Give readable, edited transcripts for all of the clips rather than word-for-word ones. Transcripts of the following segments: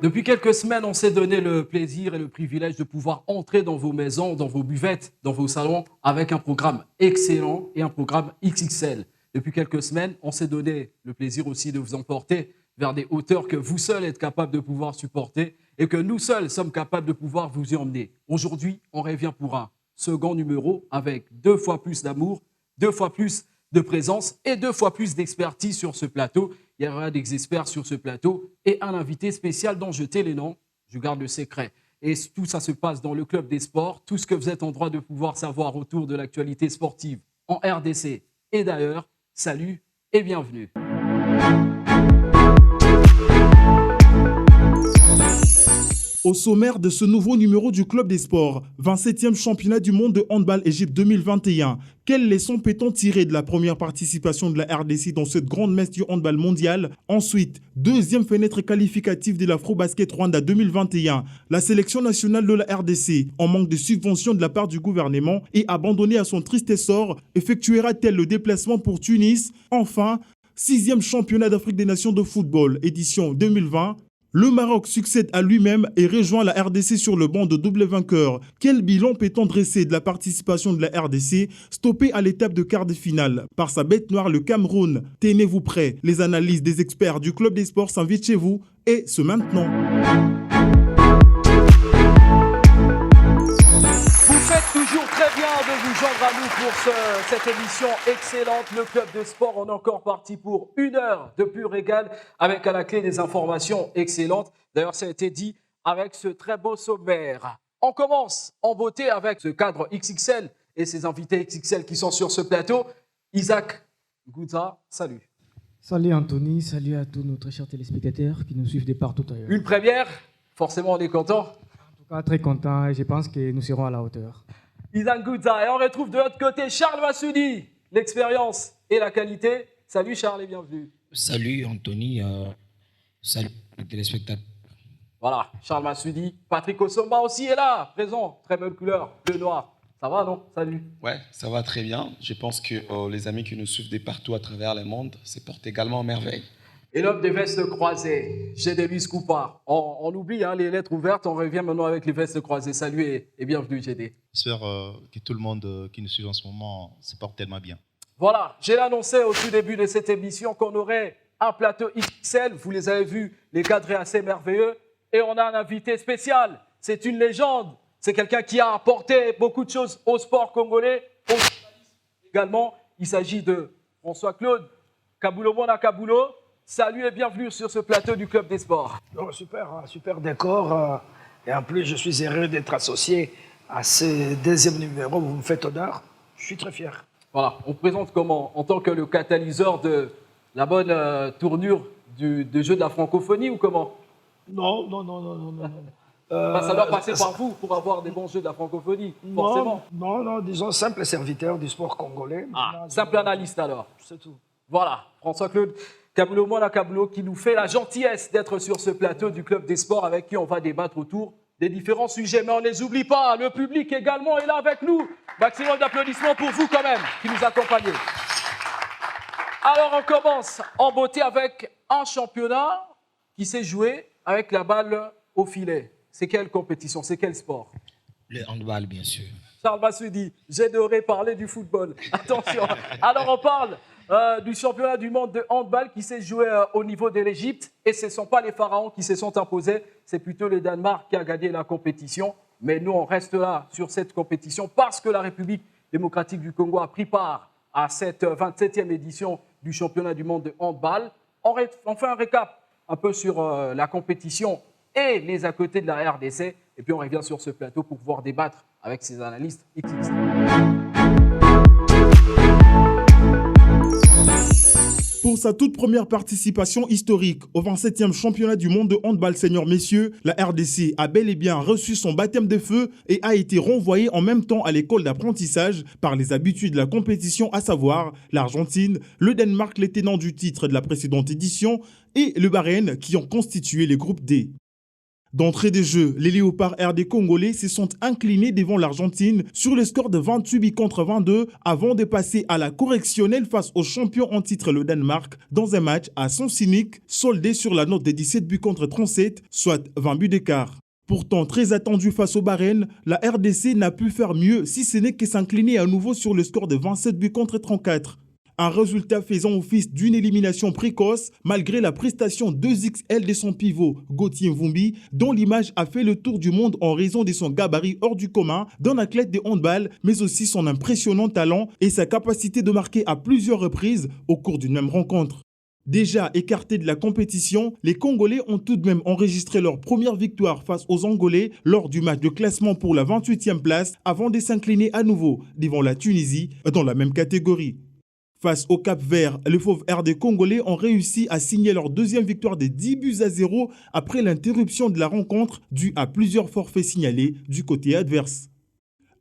Depuis quelques semaines, on s'est donné le plaisir et le privilège de pouvoir entrer dans vos maisons, dans vos buvettes, dans vos salons avec un programme excellent et un programme XXL. Depuis quelques semaines, on s'est donné le plaisir aussi de vous emporter vers des hauteurs que vous seuls êtes capables de pouvoir supporter et que nous seuls sommes capables de pouvoir vous y emmener. Aujourd'hui, on revient pour un second numéro avec 2 fois plus d'amour, 2 fois plus de présence et 2 fois plus d'expertise sur ce plateau. Il y aura des experts sur ce plateau et un invité spécial dont je tais les noms. Je garde le secret. Et tout ça se passe dans le club des sports. Tout ce que vous êtes en droit de pouvoir savoir autour de l'actualité sportive en RDC et d'ailleurs. Salut et bienvenue. Au sommaire de ce nouveau numéro du Club des Sports, 27e championnat du monde de handball Égypte 2021. Quelles leçons peut-on tirer de la première participation de la RDC dans cette grande messe du handball mondial? Ensuite, deuxième fenêtre qualificative de l'Afro-Basket Rwanda 2021. La sélection nationale de la RDC, en manque de subventions de la part du gouvernement et abandonnée à son triste essor, effectuera-t-elle le déplacement pour Tunis? Enfin, 6e championnat d'Afrique des Nations de football, édition 2020. Le Maroc succède à lui-même et rejoint la RDC sur le banc de double vainqueur. Quel bilan peut-on dresser de la participation de la RDC, stoppée à l'étape de quart de finale par sa bête noire, le Cameroun? Tenez-vous prêts, les analyses des experts du Club des Sports s'invitent chez vous et ce maintenant. Vous faites toujours très bien de vous joindre à nous pour cette émission excellente. Le Club de Sport, on est encore parti pour 1 heure de pur régal avec à la clé des informations excellentes. D'ailleurs, ça a été dit avec ce très beau sommaire. On commence en beauté avec ce cadre XXL et ses invités XXL qui sont sur ce plateau. Isaac Gouza, salut. Salut Anthony, salut à tous nos très chers téléspectateurs qui nous suivent de partout ailleurs. Une première, forcément on est content. En tout cas, très content et je pense que nous serons à la hauteur. Isaac Gouza, et on retrouve de l'autre côté Charles Massoudi, l'expérience et la qualité. Salut Charles et bienvenue. Salut Anthony, salut les téléspectateurs. Voilà, Charles Massoudi. Patrick Osomba aussi est là, présent. Très belle couleur, bleu noir. Ça va, non? Salut. Ouais, ça va très bien. Je pense que les amis qui nous suivent de partout à travers le monde se portent également en merveille. Et l'homme des vestes croisées, Gédélis Coupa. On oublie les lettres ouvertes, on revient maintenant avec les vestes croisées. Salut et bienvenue, Gédé. J'espère que tout le monde qui nous suit en ce moment se porte tellement bien. Voilà, j'ai annoncé au tout début de cette émission qu'on aurait un plateau XXL. Vous les avez vus, les cadres assez merveilleux. Et on a un invité spécial. C'est une légende. C'est quelqu'un qui a apporté beaucoup de choses au sport congolais, au journalisme également. Il s'agit de François-Claude Kaboulo-Mona Kaboulo. Salut et bienvenue sur ce plateau du Club des Sports. Oh, super décor. Et en plus, je suis heureux d'être associé à ce deuxième numéro. Vous me faites honneur. Je suis très fier. Voilà, on présente comment? En tant que le catalyseur de la bonne tournure du jeu de la francophonie ou comment? Non. Ça doit passer par vous pour avoir des bons jeux de la francophonie, forcément. Non, disons simple serviteur du sport congolais. Simple analyste alors. C'est tout. Voilà, François-Claude Kaboulo-Mona Kaboulo qui nous fait la gentillesse d'être sur ce plateau du Club des Sports avec qui on va débattre autour des différents sujets. Mais on ne les oublie pas, le public également est là avec nous. Maximum d'applaudissements pour vous quand même qui nous accompagnez. Alors on commence en beauté avec un championnat qui s'est joué avec la balle au filet. C'est quelle compétition? C'est quel sport? Le handball, bien sûr. Charles Massoudi, j'adorais parler du football. Attention. Alors on parle du championnat du monde de handball qui s'est joué au niveau de l'Égypte. Et ce ne sont pas les Pharaons qui se sont imposés, c'est plutôt le Danemark qui a gagné la compétition. Mais nous, on reste là sur cette compétition parce que la République démocratique du Congo a pris part à cette 27e édition du championnat du monde de handball. On fait un récap un peu sur la compétition et les à côté de la RDC. Et puis on revient sur ce plateau pour pouvoir débattre avec ces analystes XXL. Pour sa toute première participation historique au 27e championnat du monde de handball senior messieurs, la RDC a bel et bien reçu son baptême de feu et a été renvoyée en même temps à l'école d'apprentissage par les habitués de la compétition, à savoir l'Argentine, le Danemark, les tenants du titre de la précédente édition, et le Bahreïn qui ont constitué les groupes D. D'entrée de jeu, les Léopards RD congolais se sont inclinés devant l'Argentine sur le score de 28 buts contre 22 avant de passer à la correctionnelle face au champion en titre le Danemark dans un match à sens unique soldé sur la note de 17 buts contre 37, soit 20 buts d'écart. Pourtant très attendu face au Bahreïn, la RDC n'a pu faire mieux si ce n'est que s'incliner à nouveau sur le score de 27 buts contre 34. Un résultat faisant office d'une élimination précoce malgré la prestation 2XL de son pivot, Gauthier Mvumbi, dont l'image a fait le tour du monde en raison de son gabarit hors du commun d'un athlète de handball, mais aussi son impressionnant talent et sa capacité de marquer à plusieurs reprises au cours d'une même rencontre. Déjà écartés de la compétition, les Congolais ont tout de même enregistré leur première victoire face aux Angolais lors du match de classement pour la 28e place avant de s'incliner à nouveau devant la Tunisie dans la même catégorie. Face au Cap-Vert, les fauves RD congolais ont réussi à signer leur deuxième victoire de 10-0 après l'interruption de la rencontre due à plusieurs forfaits signalés du côté adverse.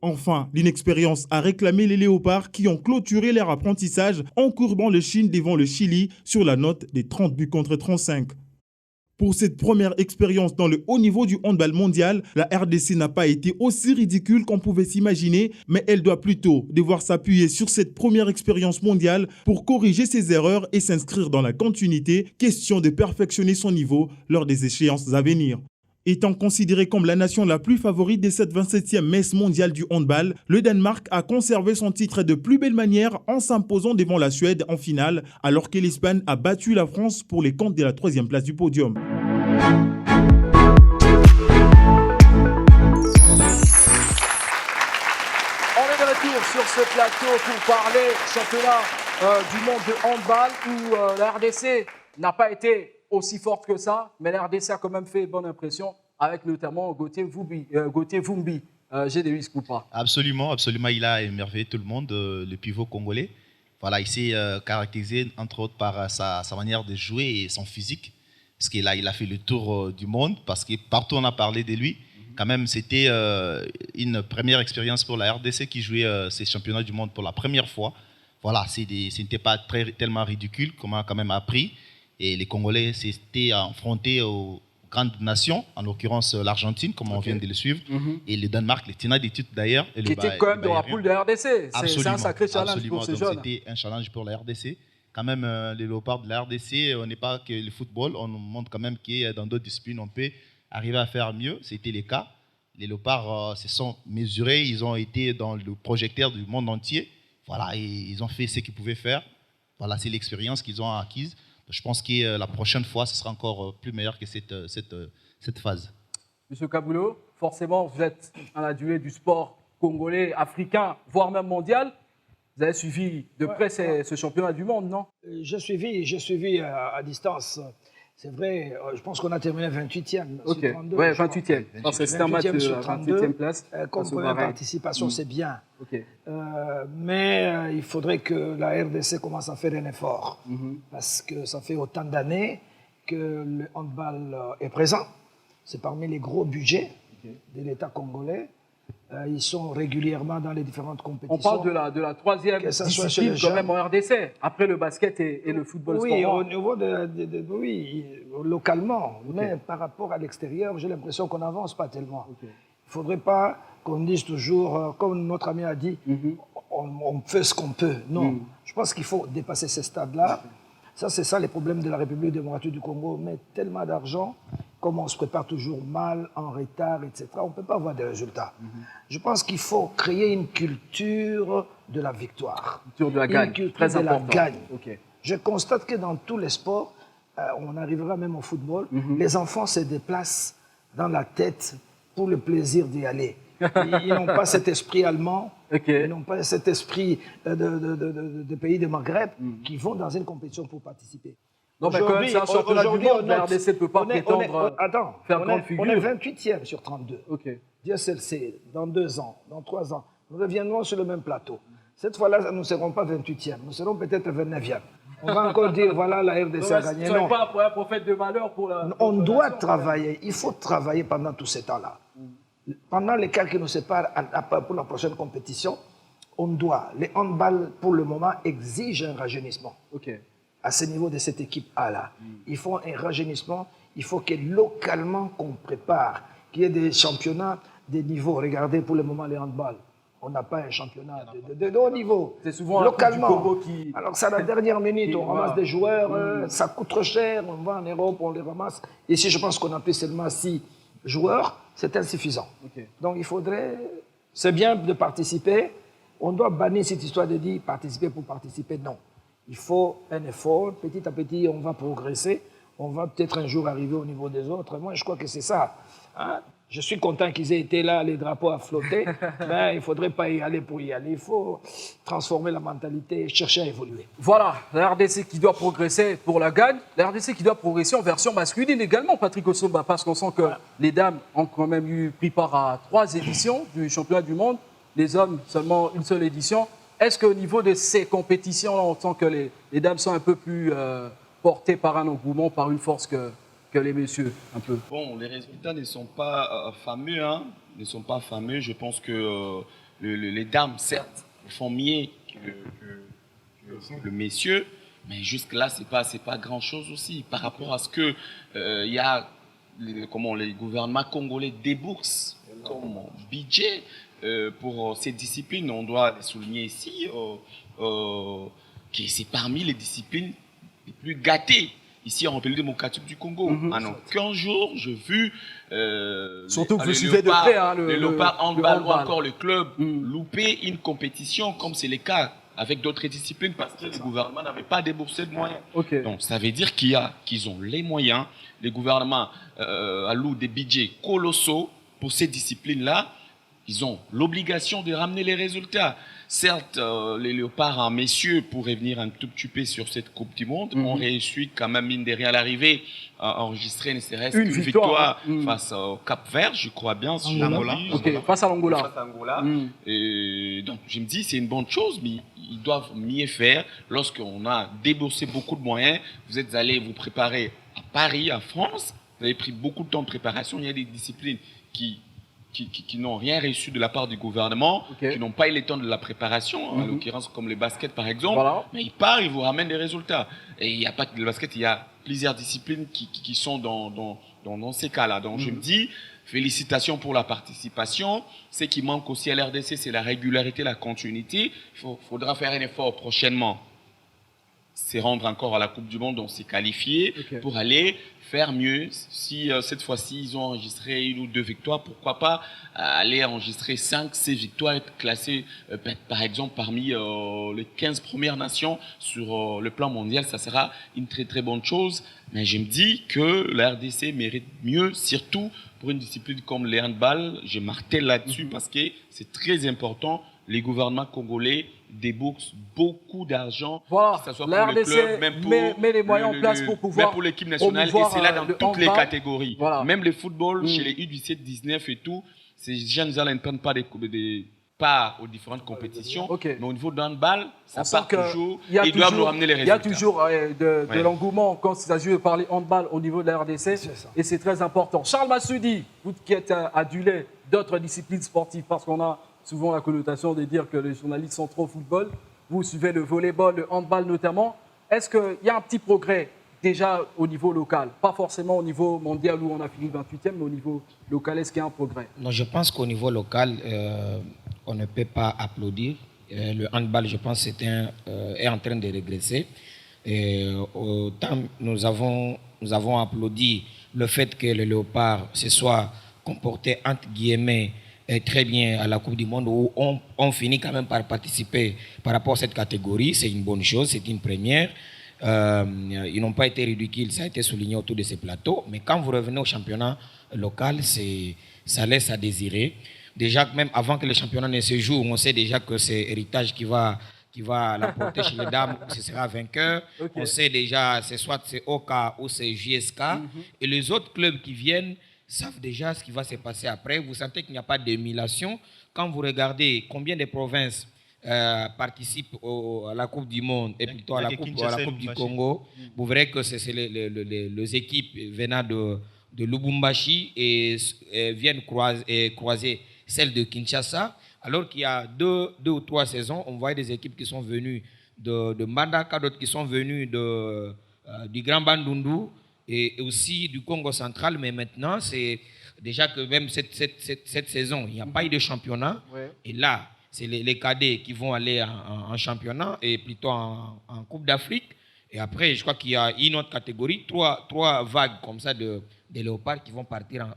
Enfin, l'inexpérience a réclamé les Léopards qui ont clôturé leur apprentissage en courbant le Chine devant le Chili sur la note des 30 buts contre 35. Pour cette première expérience dans le haut niveau du handball mondial, la RDC n'a pas été aussi ridicule qu'on pouvait s'imaginer, mais elle doit plutôt devoir s'appuyer sur cette première expérience mondiale pour corriger ses erreurs et s'inscrire dans la continuité, question de perfectionner son niveau lors des échéances à venir. Étant considéré comme la nation la plus favorite de cette 27e messe mondiale du handball, le Danemark a conservé son titre de plus belle manière en s'imposant devant la Suède en finale, alors que l'Espagne a battu la France pour les comptes de la 3e place du podium. On est de retour sur ce plateau pour parler championnat du monde de handball où la RDC n'a pas été aussi forte que ça, mais la RDC a quand même fait bonne impression avec notamment Gauthier Mvumbi. J'ai des risques ou pas? Absolument, absolument. Il a émerveillé tout le monde, le pivot congolais. Voilà, il s'est caractérisé entre autres par sa manière de jouer et son physique. Parce qu'il a fait le tour du monde, parce que partout on a parlé de lui. Quand même, c'était une première expérience pour la RDC qui jouait ces championnats du monde pour la première fois. Voilà, ce n'était pas tellement ridicule, comme on a quand même appris. Et les Congolais s'étaient affrontés aux grandes nations, en l'occurrence l'Argentine, comme on vient de le suivre, et le Danemark, les tenants des titres d'ailleurs. Qui était quand même dans la poule de la RDC. C'est un sacré challenge pour ces jeunes. C'était un challenge pour la RDC. Quand même, les Léopards de la RDC, on n'est pas que le football, on nous montre quand même que dans d'autres disciplines, on peut arriver à faire mieux. C'était le cas. Les Léopards se sont mesurés, ils ont été dans le projecteur du monde entier. Voilà, et ils ont fait ce qu'ils pouvaient faire. Voilà, c'est l'expérience qu'ils ont acquise. Je pense que la prochaine fois, ce sera encore plus meilleur que cette phase. Monsieur Kaboulou, forcément, vous êtes un adulé du sport congolais, africain, voire même mondial. Vous avez suivi de près ce championnat du monde, non? J'ai suivi à distance. C'est vrai, je pense qu'on a terminé 28e. Ok, sur 32, ouais, 28e. C'est un match de 28e place. Comme première participation, c'est bien. Okay. Mais il faudrait que la RDC commence à faire un effort. Parce que ça fait autant d'années que le handball est présent. C'est parmi les gros budgets de l'État congolais. Ils sont régulièrement dans les différentes compétitions. On parle de la troisième discipline quand même en RDC, après le basket et le football oui, sport. Au niveau oui, localement. Mais par rapport à l'extérieur, j'ai l'impression qu'on n'avance pas tellement. Il ne faudrait pas qu'on dise toujours, comme notre ami a dit, on fait ce qu'on peut. Non, je pense qu'il faut dépasser ces stades-là. Ça, c'est ça les problèmes de la République démocratique du Congo. On met tellement d'argent, comme on se prépare toujours mal, en retard, etc., on ne peut pas avoir des résultats. Je pense qu'il faut créer une culture de la victoire. Culture de la gagne, très important. La gagne. Je constate que dans tous les sports, on arrivera même au football, les enfants se déplacent dans la tête pour le plaisir d'y aller. Ils n'ont pas cet esprit allemand, ils n'ont pas cet esprit de pays de Maghreb qui vont dans une compétition pour participer. Non, mais quand même, c'est un championnat du monde. La RDC ne peut pas prétendre faire grande figure. On est 28e sur 32. Dieu seul sait, dans 2 ans, dans 3 ans, nous reviendrons sur le même plateau. Cette fois-là, nous ne serons pas 28e, nous serons peut-être 29e. On va encore dire, voilà, la RDC a gagné. Non, pas un prophète de malheur pour la... On doit travailler, il faut travailler pendant tous ces temps-là. Pendant les cas qui nous séparent pour la prochaine compétition, on doit, les handball pour le moment exigent un rajeunissement. À ce niveau de cette équipe A là. Il faut un rajeunissement, Il faut que localement qu'on prépare, qu'il y ait des championnats, des niveaux. Regardez pour le moment les handball. On n'a pas un championnat de haut niveau. C'est souvent localement. la Coupe du Congo qui... Alors c'est à la dernière minute, on ramasse des joueurs, ça coûte trop cher, on va en Europe, on les ramasse. Ici, je pense qu'on a plus seulement 6 joueurs, c'est insuffisant. Donc il faudrait, c'est bien de participer, on doit bannir cette histoire de dire participer pour participer, non. Il faut un effort, petit à petit on va progresser, on va peut-être un jour arriver au niveau des autres. Moi je crois que c'est ça. Hein? Je suis content qu'ils aient été là, les drapeaux à flotter, mais il ne faudrait pas y aller pour y aller. Il faut transformer la mentalité et chercher à évoluer. Voilà, la RDC qui doit progresser pour la gagne, la RDC qui doit progresser en version masculine également, Patrick Osomba, parce qu'on sent que les dames ont quand même pris part à 3 éditions du championnat du monde, les hommes seulement une seule édition. Est-ce qu'au niveau de ces compétitions-là, on sent que les dames sont un peu plus portées par un engouement, par une force que les messieurs, un peu? Bon, les résultats ne sont pas fameux, hein, ne sont pas fameux. Je pense que les dames, certes, font mieux que le messieurs, mais jusque-là, c'est pas grand-chose aussi. Par rapport à ce que il y a, les gouvernements congolais déboursent comme budget pour ces disciplines, on doit les souligner ici, que c'est parmi les disciplines les plus gâtées. Ici, en République démocratique du Congo. En aucun jour, j'ai vu surtout que vous suivez de près le Léopard handball ou encore le club louper une compétition comme c'est le cas avec d'autres disciplines parce que le gouvernement n'avait pas déboursé de moyens. Donc, ça veut dire qu'ils ont les moyens. Les gouvernements allouent des budgets colossaux pour ces disciplines-là. Ils ont l'obligation de ramener les résultats. Certes, les léopards en messieurs pourraient venir un tout petit peu sur cette Coupe du Monde. On réussit quand même, mine de rien, à l'arrivée, à enregistrer ne serait-ce qu'une victoire face au Cap-Vert, je crois bien. Face à l'Angola. Et donc, je me dis, c'est une bonne chose, mais ils doivent mieux faire. Lorsqu'on a déboursé beaucoup de moyens, vous êtes allés vous préparer à Paris, en France, vous avez pris beaucoup de temps de préparation. Il y a des disciplines qui n'ont rien reçu de la part du gouvernement, qui n'ont pas eu le temps de la préparation, en l'occurrence comme le basket par exemple, mais ils partent, ils vous ramènent des résultats. Et il n'y a pas que le basket, il y a plusieurs disciplines qui sont dans ces cas-là. Donc je me dis, félicitations pour la participation. Ce qui manque aussi à l'RDC, c'est la régularité, la continuité. Il faudra faire un effort prochainement. C'est rendre encore à la Coupe du Monde, on s'est qualifié pour aller faire mieux. Si cette fois-ci, ils ont enregistré 1 ou 2 victoires, pourquoi pas aller enregistrer 5, 6 victoires, être classé par exemple parmi les 15 premières nations sur le plan mondial. Ça sera une très très bonne chose. Mais je me dis que la RDC mérite mieux, surtout pour une discipline comme le handball. Je martèle là-dessus parce que c'est très important. Les gouvernements congolais déboursent beaucoup d'argent, voilà. Que ce soit la pour RDC le club, même pour met les moyens en place pour pouvoir même pour l'équipe nationale, et c'est là dans toutes les catégories. Voilà. Même le football, chez les U17, 19 et tout, ces jeunes-là ne prennent pas pas aux différentes compétitions, mais au niveau de handball, ça part toujours, ils doivent nous ramener les résultats. Il y a toujours de l'engouement quand il s'agit de parler handball au niveau de la RDC, et c'est très important. Charles Massoudi, vous qui êtes adulé d'autres disciplines sportives, parce qu'on a souvent la connotation de dire que les journalistes sont trop football. Vous suivez le volleyball, le handball notamment. Est-ce qu'il y a un petit progrès déjà au niveau local? Pas forcément au niveau mondial où on a fini 28e, mais au niveau local, est-ce qu'il y a un progrès? Non, je pense qu'au niveau local, on ne peut pas applaudir. Le handball, je pense, est en train de régresser. Autant nous avons applaudi le fait que le Léopard se soit comporté, entre guillemets, très bien à la Coupe du Monde, où on finit quand même par participer par rapport à cette catégorie. C'est une bonne chose, c'est une première. Ils n'ont pas été ridicules, ça a été souligné autour de ces plateaux. Mais quand vous revenez au championnat local, ça laisse à désirer. Déjà, même avant que le championnat ne se joue, on sait déjà que c'est Héritage qui va l'emporter chez les dames, ce sera vainqueur. On sait déjà, c'est Oka ou c'est JSK. Et les autres clubs qui viennent savent déjà ce qui va se passer après. Vous sentez qu'il n'y a pas d'émulation. Quand vous regardez combien de provinces participent à la Coupe du Monde et plutôt à la Coupe du Congo, vous verrez que c'est les équipes venant de Lubumbashi et viennent croiser celles de Kinshasa. Alors qu'il y a deux ou 3 saisons, on voyait des équipes qui sont venues de Mbandaka, d'autres qui sont venues du Grand Bandundu. et aussi du Congo central, mais maintenant, c'est déjà que même cette saison, il n'y a pas eu de championnat. Ouais. Et là, c'est les cadets qui vont aller en championnat et plutôt en Coupe d'Afrique. Et après, je crois qu'il y a une autre catégorie, trois vagues comme ça de léopards qui vont partir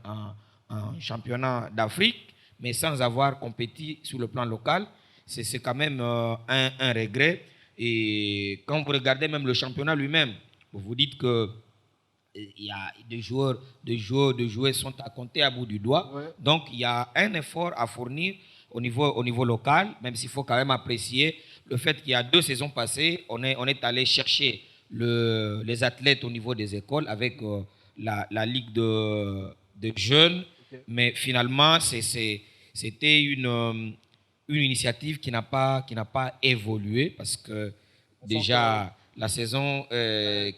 en championnat d'Afrique, mais sans avoir compétit sur le plan local. C'est quand même un regret. Et quand vous regardez même le championnat lui-même, vous vous dites que il y a des joueurs sont à compter à bout du doigt. Ouais. Donc, il y a un effort à fournir au niveau local, même s'il faut quand même apprécier le fait qu'il y a 2 saisons passées, on est allé chercher les athlètes au niveau des écoles avec la ligue de jeunes. Okay. Mais finalement, c'était une initiative qui n'a pas évolué parce que déjà la saison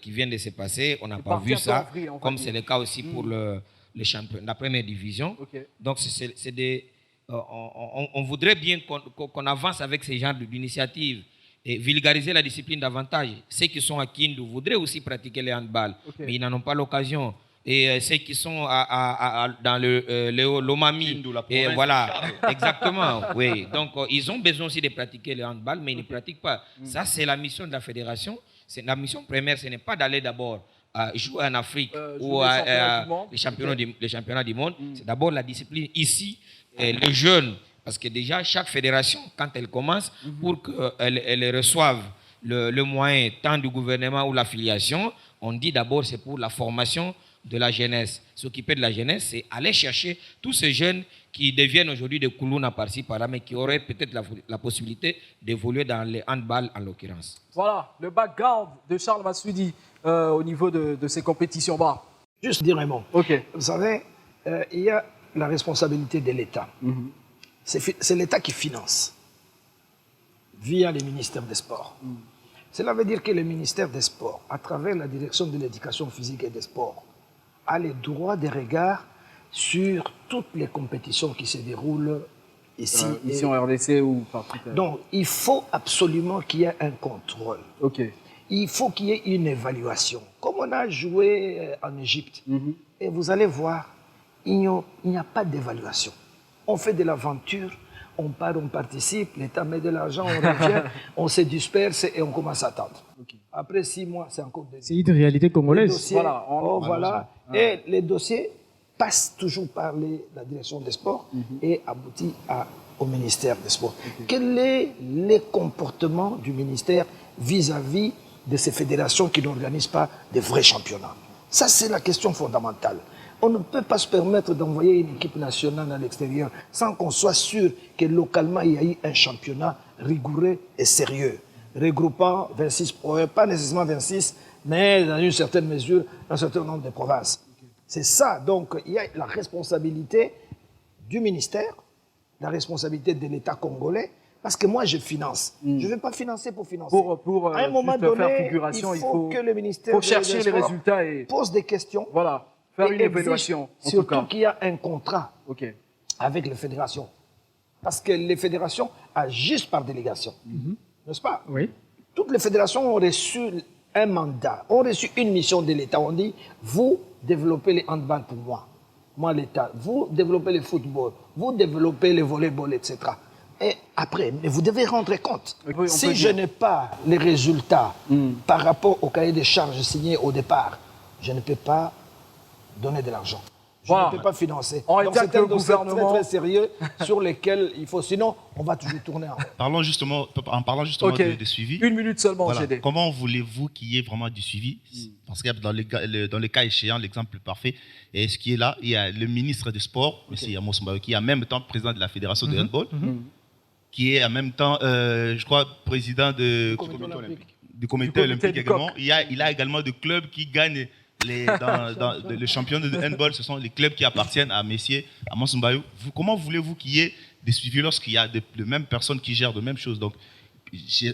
qui vient de se passer, on n'a pas vu ça, comme c'est le cas aussi pour les champions, la première division. Okay. Donc c'est des on voudrait bien qu'on avance avec ces genres d'initiatives et vulgariser la discipline davantage. Ceux qui sont à Kindu voudraient aussi pratiquer le handball, Okay. mais ils n'en ont pas l'occasion. Et ceux qui sont dans l'Omami, et voilà, exactement, oui. Donc, ils ont besoin aussi de pratiquer le handball, mais ils ne pratiquent pas. Ça, c'est la mission de la fédération. La mission première, ce n'est pas d'aller d'abord jouer en Afrique ou les championnats du monde. C'est d'abord la discipline ici, les jeunes, parce que déjà, chaque fédération, quand elle commence, pour qu'elle reçoive le moyen, tant du gouvernement ou l'affiliation, on dit d'abord c'est pour la formation de la jeunesse. S'occuper de la jeunesse, c'est aller chercher tous ces jeunes qui deviennent aujourd'hui des Koulouna par-ci, par-là, mais qui auraient peut-être la possibilité d'évoluer dans les handball en l'occurrence. Voilà, le background de Charles Massoudi au niveau de ces compétitions. Juste dire un mot. Ok. Vous savez, il y a la responsabilité de l'État. C'est l'État qui finance via les ministères des Sports. Cela veut dire que le ministère des Sports, à travers la direction de l'éducation physique et des sports, a le droit de regard sur toutes les compétitions qui se déroulent ici. Ici en RDC ou partout. Donc, il faut absolument qu'il y ait un contrôle. Ok. Il faut qu'il y ait une évaluation. Comme on a joué en Égypte, et vous allez voir, il n'y a pas d'évaluation. On fait de l'aventure, on part, on participe, l'État met de l'argent, on revient, on se disperse et on commence à attendre. Okay. Après 6 mois, c'est encore des... C'est une réalité congolaise. Dossiers, voilà. Et les dossiers passent toujours par la direction des sports et aboutissent au ministère des Sports. Okay. Quel est le comportement du ministère vis-à-vis de ces fédérations qui n'organisent pas de vrais championnats? Ça, c'est la question fondamentale. On ne peut pas se permettre d'envoyer une équipe nationale à l'extérieur sans qu'on soit sûr que localement, il y a eu un championnat rigoureux et sérieux, regroupant 26 provinces, pas nécessairement 26, mais dans une certaine mesure, un certain nombre de provinces. C'est ça. Donc, il y a la responsabilité du ministère, la responsabilité de l'État congolais, parce que moi, je finance. Je ne vais pas financer pour financer. Pour à un moment donné, faire figuration, il faut que le ministère chercher les résultats et pose des questions. Voilà. Faire une évaluation. Surtout qu'il y a un contrat avec les fédérations. Parce que les fédérations agissent par délégation. N'est-ce pas? Oui. Toutes les fédérations ont reçu un mandat, ont reçu une mission de l'État. On dit, vous développez les handball pour moi. Moi, l'État. Vous développez le football. Vous développez le volleyball, etc. Et après, mais vous devez rendre compte. Oui, si je n'ai pas les résultats par rapport au cahier des charges signé au départ, je ne peux pas donner de l'argent. Je ne peux pas financer. Donc c'est un dossier très, très sérieux sur lequel il faut... Sinon, on va toujours tourner en rond. En parlant justement de suivi... 1 minute seulement, voilà. Comment voulez-vous qu'il y ait vraiment du suivi? Parce que dans les cas échéants, l'exemple parfait, et ce qui est là, il y a le ministre des Sports, M. Amos Mbayo, qui est en même temps président de la Fédération de handball, qui est en même temps, je crois, président du comité olympique également. Il a également des clubs qui gagnent... le championnat de handball, ce sont les clubs qui appartiennent à Messier, à Amos Mbayo. Comment voulez-vous qu'il y ait des suivis lorsqu'il y a les mêmes personnes qui gèrent de mêmes choses? Donc,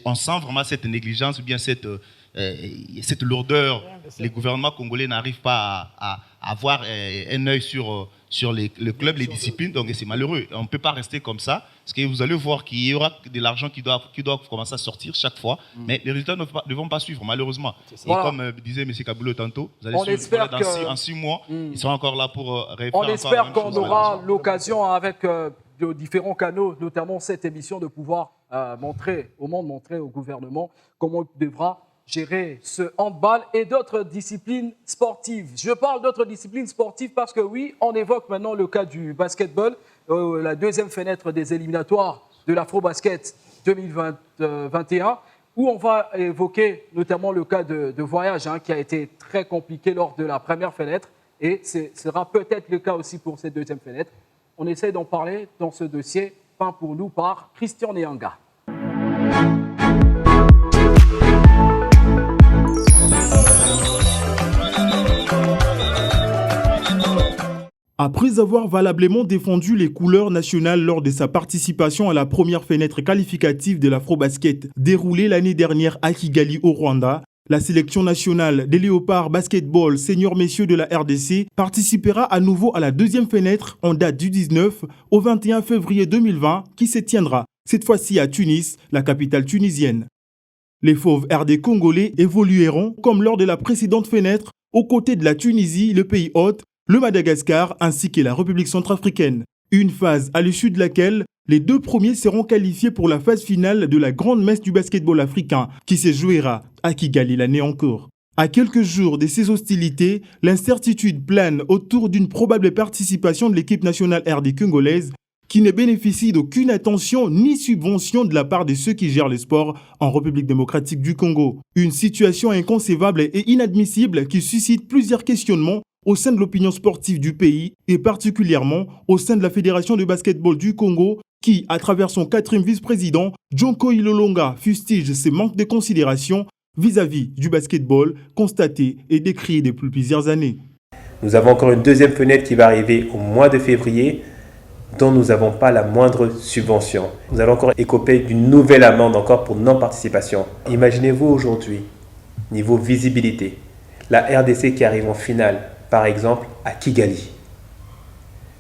on sent vraiment cette négligence ou bien cette cette lourdeur. Les gouvernements congolais n'arrivent pas à avoir un œil sur le club, les disciplines, donc c'est malheureux. On ne peut pas rester comme ça, parce que vous allez voir qu'il y aura de l'argent qui doit commencer à sortir chaque fois, mais les résultats ne vont pas suivre, malheureusement. Et voilà. comme disait M. Kaboulou tantôt, vous allez On suivre, espère en 6 mois, ils seront encore là pour refaire On encore espère la même qu'on chose, aura l'occasion avec de différents canaux, notamment cette émission, de pouvoir montrer au monde, montrer au gouvernement comment il devra gérer ce handball et d'autres disciplines sportives. Je parle d'autres disciplines sportives parce que oui, on évoque maintenant le cas du basketball, la deuxième fenêtre des éliminatoires de l'Afro-Basket 2021, où on va évoquer notamment le cas de voyage qui a été très compliqué lors de la première fenêtre et ce sera peut-être le cas aussi pour cette deuxième fenêtre. On essaie d'en parler dans ce dossier peint pour nous par Christian Nyanga. Après avoir valablement défendu les couleurs nationales lors de sa participation à la première fenêtre qualificative de l'Afro-Basket déroulée l'année dernière à Kigali au Rwanda, la sélection nationale des Léopards Basketball Senior Messieurs de la RDC participera à nouveau à la deuxième fenêtre en date du 19 au 21 février 2020 qui se tiendra cette fois-ci à Tunis, la capitale tunisienne. Les Fauves RD congolais évolueront comme lors de la précédente fenêtre aux côtés de la Tunisie, le pays hôte, le Madagascar ainsi que la République centrafricaine. Une phase à l'issue de laquelle les deux premiers seront qualifiés pour la phase finale de la grande messe du basketball africain qui se jouera à Kigali l'année encore. À quelques jours de ces hostilités, l'incertitude plane autour d'une probable participation de l'équipe nationale RD congolaise qui ne bénéficie d'aucune attention ni subvention de la part de ceux qui gèrent le sport en République démocratique du Congo. Une situation inconcevable et inadmissible qui suscite plusieurs questionnements au sein de l'opinion sportive du pays et particulièrement au sein de la Fédération de basketball du Congo qui, à travers son 4e vice-président, Jonko Ilolonga, fustige ses manques de considération vis-à-vis du basketball constaté et décrit depuis plusieurs années. Nous avons encore une deuxième fenêtre qui va arriver au mois de février dont nous n'avons pas la moindre subvention. Nous allons encore écoper d'une nouvelle amende encore pour non-participation. Imaginez-vous aujourd'hui, niveau visibilité, la RDC qui arrive en finale, par exemple, à Kigali.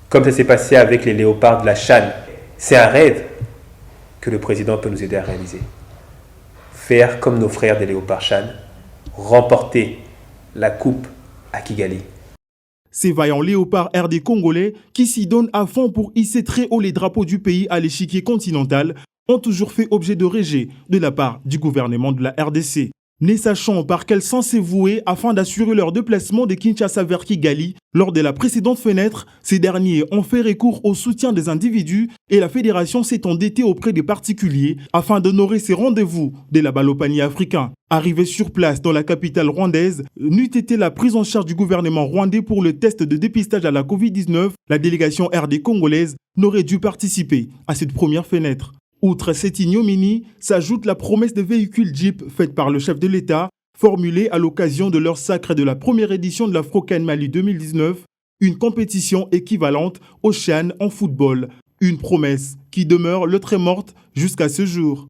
Comme ça s'est passé avec les Léopards de la CHAN. C'est un rêve que le président peut nous aider à réaliser. Faire comme nos frères des Léopards CHAN, remporter la coupe à Kigali. Ces vaillants léopards RD congolais qui s'y donnent à fond pour hisser très haut les drapeaux du pays à l'échiquier continental ont toujours fait objet de rejet de la part du gouvernement de la RDC. Ne sachant par quel sens se vouer afin d'assurer leur déplacement de Kinshasa vers Kigali, lors de la précédente fenêtre, ces derniers ont fait recours au soutien des individus et la fédération s'est endettée auprès des particuliers afin d'honorer ces rendez-vous de la balle au panier africain. Arrivée sur place dans la capitale rwandaise, n'eût été la prise en charge du gouvernement rwandais pour le test de dépistage à la Covid-19, la délégation RD congolaise n'aurait dû participer à cette première fenêtre. Outre cette ignominie, s'ajoute la promesse de véhicules Jeep faite par le chef de l'État, formulée à l'occasion de leur sacre de la première édition de l'Afro-CAN Mali 2019, une compétition équivalente au CHAN en football. Une promesse qui demeure lettre morte jusqu'à ce jour.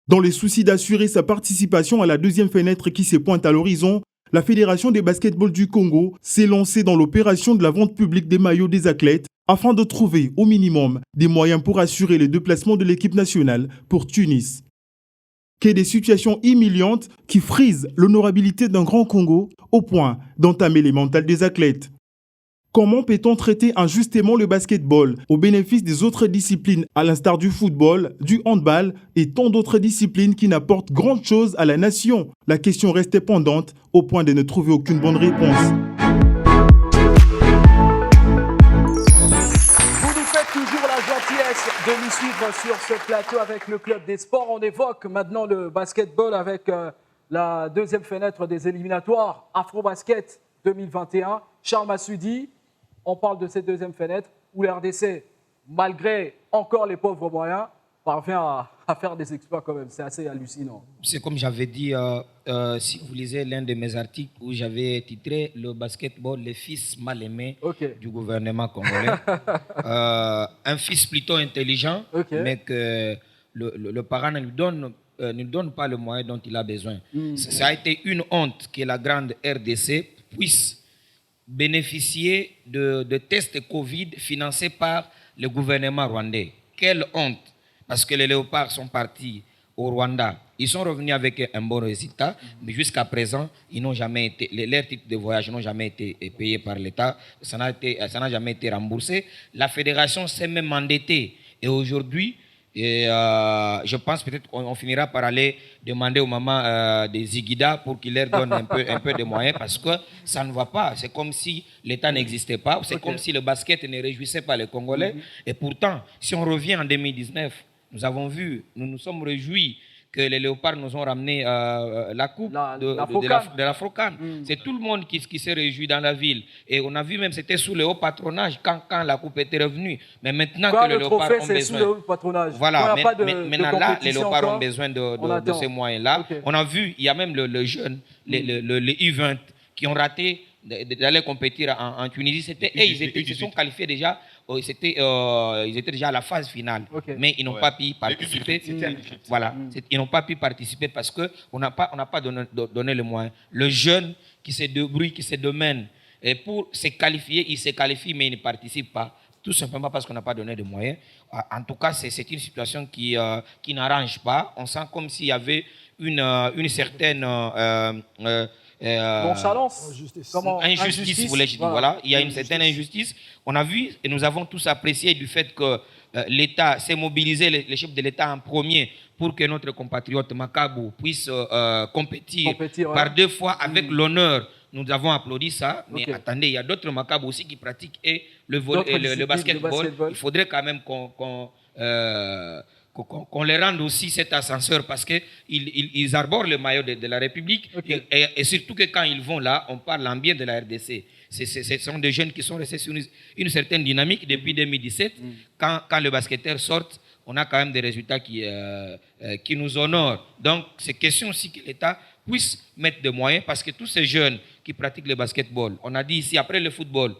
Dans les soucis d'assurer sa participation à la deuxième fenêtre qui se pointe à l'horizon, la Fédération des basketball du Congo s'est lancée dans l'opération de la vente publique des maillots des athlètes afin de trouver au minimum des moyens pour assurer les déplacements de l'équipe nationale pour Tunis. Qu'est des situations humiliantes qui frisent l'honorabilité d'un grand Congo au point d'entamer les mentales des athlètes. Comment peut-on traiter injustement le basketball au bénéfice des autres disciplines à l'instar du football, du handball et tant d'autres disciplines qui n'apportent grand-chose à la nation? La question restait pendante au point de ne trouver aucune bonne réponse. Vous nous faites toujours la gentillesse de nous suivre sur ce plateau avec le Club des Sports. On évoque maintenant le basketball avec la deuxième fenêtre des éliminatoires Afro-Basket 2021. Charles Massoudi, on parle de cette deuxième fenêtre où la RDC, malgré encore les pauvres moyens, parvient à faire des exploits quand même. C'est assez hallucinant. C'est comme j'avais dit, si vous lisez l'un de mes articles où j'avais titré le basketball, les fils mal aimés du gouvernement congolais. Un fils plutôt intelligent, mais que le parent ne lui donne pas le moyen dont il a besoin. Ça a été une honte que la grande RDC puisse bénéficier de tests Covid financés par le gouvernement rwandais. Quelle honte! Parce que les léopards sont partis au Rwanda. Ils sont revenus avec un bon résultat, mais jusqu'à présent, ils n'ont jamais été, leurs titres de voyage n'ont jamais été payés par l'État. Ça n'a jamais été remboursé. La fédération s'est même endettée. Et aujourd'hui, je pense peut-être qu'on finira par aller demander aux mamans des Ziguida pour qu'ils leur donnent un peu de moyens, parce que ça ne va pas. C'est comme si l'État n'existait pas. C'est comme si le basket ne réjouissait pas les Congolais. Et pourtant, si on revient en 2019, nous avons vu, nous nous sommes réjouis que les léopards nous ont ramené la coupe de la Frocan. C'est tout le monde qui s'est réjoui dans la ville. Et on a vu même, c'était sous le haut patronage quand la coupe était revenue. Mais maintenant que les léopards ont besoin... Sous le haut patronage. Voilà, maintenant là, les léopards ont besoin de ces moyens-là. On a vu, il y a même le jeune, les U20 qui ont raté d'aller compétir en Tunisie. Ils se sont qualifiés déjà. Ils étaient déjà à la phase finale, mais ils n'ont pas pu participer. Voilà, ils n'ont pas pu participer parce qu'on n'a pas donné le moyen. Le jeune qui se débrouille, qui se domène, et pour se qualifier, il se qualifie, mais il ne participe pas. Tout simplement parce qu'on n'a pas donné de moyens. En tout cas, c'est une situation qui n'arrange pas. On sent comme s'il y avait une certaine... nonchalance, injustice, voulais-je dire. Voilà. Il y a une certaine injustice. On a vu et nous avons tous apprécié du fait que l'État s'est mobilisé, les chefs de l'État en premier, pour que notre compatriote Makabou puisse compétir par 2 fois avec l'honneur. Nous avons applaudi ça, mais attendez, il y a d'autres Makabou aussi qui pratiquent le basketball. Il faudrait quand même qu'on les rende aussi cet ascenseur parce qu'ils arborent le maillot de la République et surtout que quand ils vont là, on parle en bien de la RDC. Ce sont des jeunes qui sont restés sur une certaine dynamique depuis 2017. Quand le basketteur sort, on a quand même des résultats qui nous honorent. Donc, c'est question aussi que l'État puisse mettre des moyens parce que tous ces jeunes qui pratiquent le basketball, on a dit ici, après le football,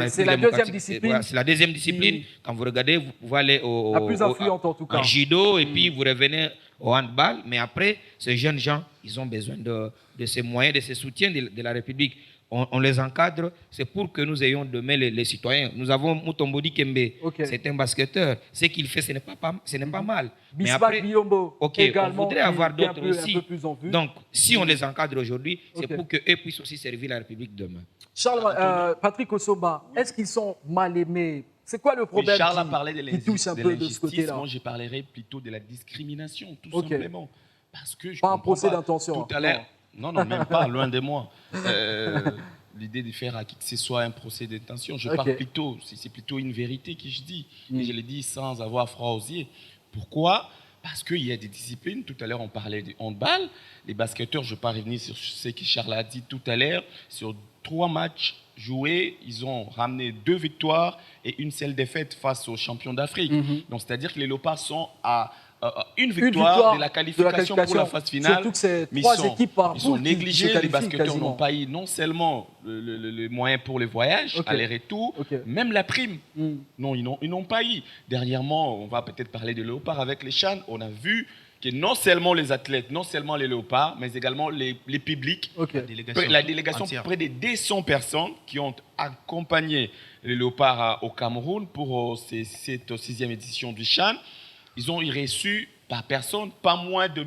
c'est la deuxième discipline. C'est la deuxième discipline. Quand vous regardez, vous pouvez aller la plus influente en tout cas. En judo et puis vous revenez au handball. Mais après, ces jeunes gens, ils ont besoin de ces moyens, de ces soutiens de la République. On les encadre, c'est pour que nous ayons demain les citoyens. Nous avons Mutombodi Kembe, c'est un basketteur. Ce qu'il fait, ce n'est pas mal. Mais après, Biombo, on voudrait avoir d'autres aussi. Donc, si on les encadre aujourd'hui, c'est pour qu'eux puissent aussi servir la République demain. Charles, Patrick Osoba, est-ce qu'ils sont mal aimés? C'est quoi le problème Charles a parlé de qui touche un peu de ce côté-là? Moi, je parlerai plutôt de la discrimination, tout simplement. Parce que pas un procès d'intention. Tout à l'heure. Non, même pas, loin de moi. L'idée de faire à qui que ce soit un procès d'intention, je parle plutôt, c'est plutôt une vérité que je dis. Et je l'ai dit sans avoir froid aux yeux. Pourquoi? Parce qu'il y a des disciplines. Tout à l'heure, on parlait du handball. Les basketteurs, je ne vais pas revenir sur ce que Charles a dit tout à l'heure. Sur 3 matchs joués, ils ont ramené 2 victoires et une seule défaite face aux champions d'Afrique. Donc, c'est-à-dire que les Léopards sont à une victoire de la qualification pour la phase finale. Surtout que c'est 3 équipes par ils sont négligés. Les basketteurs n'ont pas eu non seulement le moyen pour les voyages, aller-retour, même la prime. Non, ils n'ont pas eu. Dernièrement, on va peut-être parler de Léopards avec les Chan. On a vu que non seulement les athlètes, non seulement les Léopards, mais également les publics, la délégation près de 200 personnes qui ont accompagné les Léopards au Cameroun pour cette 6e édition du Chan. Ils ont reçu par personne pas moins de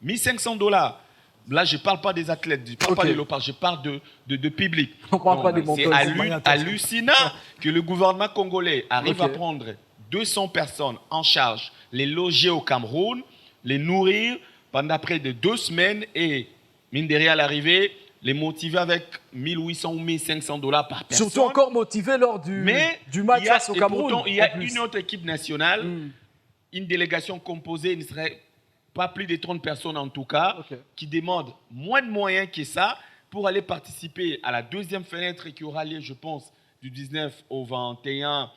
$1 500. Là, je ne parle pas des athlètes, je ne parle pas des Léopards, je parle de public. C'est hallucinant que le gouvernement congolais arrive à prendre 200 personnes en charge, les loger au Cameroun, les nourrir pendant près de 2 semaines et, mine de rien, à l'arrivée, les motiver avec $1 800 ou $1 500 par personne. Surtout encore motivés lors du match face au Cameroun. Pourtant, il y a une autre équipe nationale, une délégation composée, il ne serait pas plus de 30 personnes en tout cas, qui demande moins de moyens que ça pour aller participer à la 2e fenêtre qui aura lieu, je pense, du 19 au 21